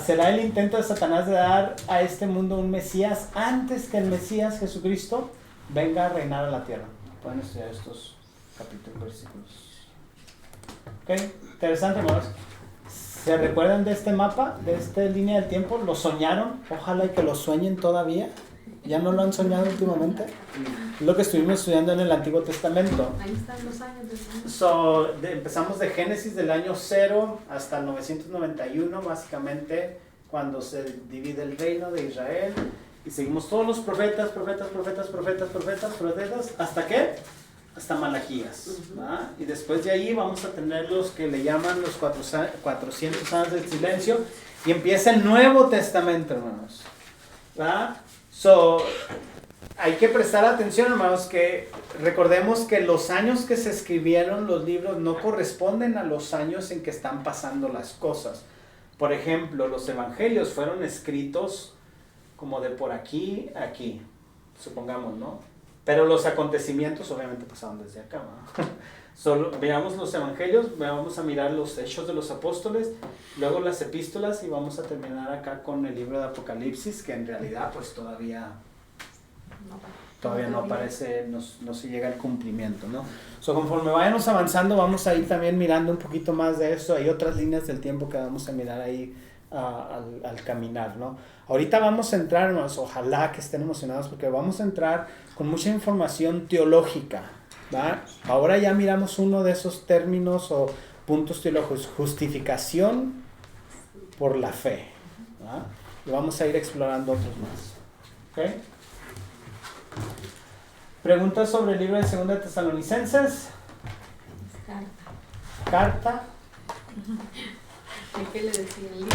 Será el intento de Satanás de dar a este mundo un Mesías antes que el Mesías Jesucristo venga a reinar a la tierra. Pueden estudiar estos capítulos, versículos. Ok, interesante, hermanos. ¿Se recuerdan de este mapa, de esta línea del tiempo? ¿Lo soñaron? Ojalá y que lo sueñen todavía. ¿Ya no lo han soñado últimamente? Es lo que estuvimos estudiando en el Antiguo Testamento.
Ahí están los años de
empezamos de Génesis del año 0 hasta el 991, básicamente, cuando se divide el reino de Israel. Y seguimos todos los profetas, ¿hasta qué? Hasta Malaquías. ¿Va? Y después de ahí vamos a tener los que le llaman los 400 años del silencio. Y empieza el Nuevo Testamento, hermanos. ¿Va? Hay que prestar atención, hermanos, que recordemos que los años que se escribieron los libros no corresponden a los años en que están pasando las cosas. Por ejemplo, los evangelios fueron escritos como de por aquí a aquí, supongamos, ¿no? Pero los acontecimientos obviamente pasaron desde acá, ¿no? Solo miramos los evangelios, vamos a mirar los hechos de los apóstoles, luego las epístolas y vamos a terminar acá con el libro de Apocalipsis, que en realidad pues todavía no aparece, no se llega al cumplimiento, ¿no? Conforme vayamos avanzando vamos a ir también mirando un poquito más de eso. Hay otras líneas del tiempo que vamos a mirar ahí al caminar, ¿no? Ahorita vamos a entrar, hermanos, ojalá que estén emocionados porque vamos a entrar con mucha información teológica, ¿va? Ahora ya miramos uno de esos términos o puntos teológicos, justificación por la fe, ¿va? Y vamos a ir explorando otros más, ¿ok? Preguntas sobre el libro de 2 de Tesalonicenses.
Carta.
Carta.
¿Qué le decía el libro?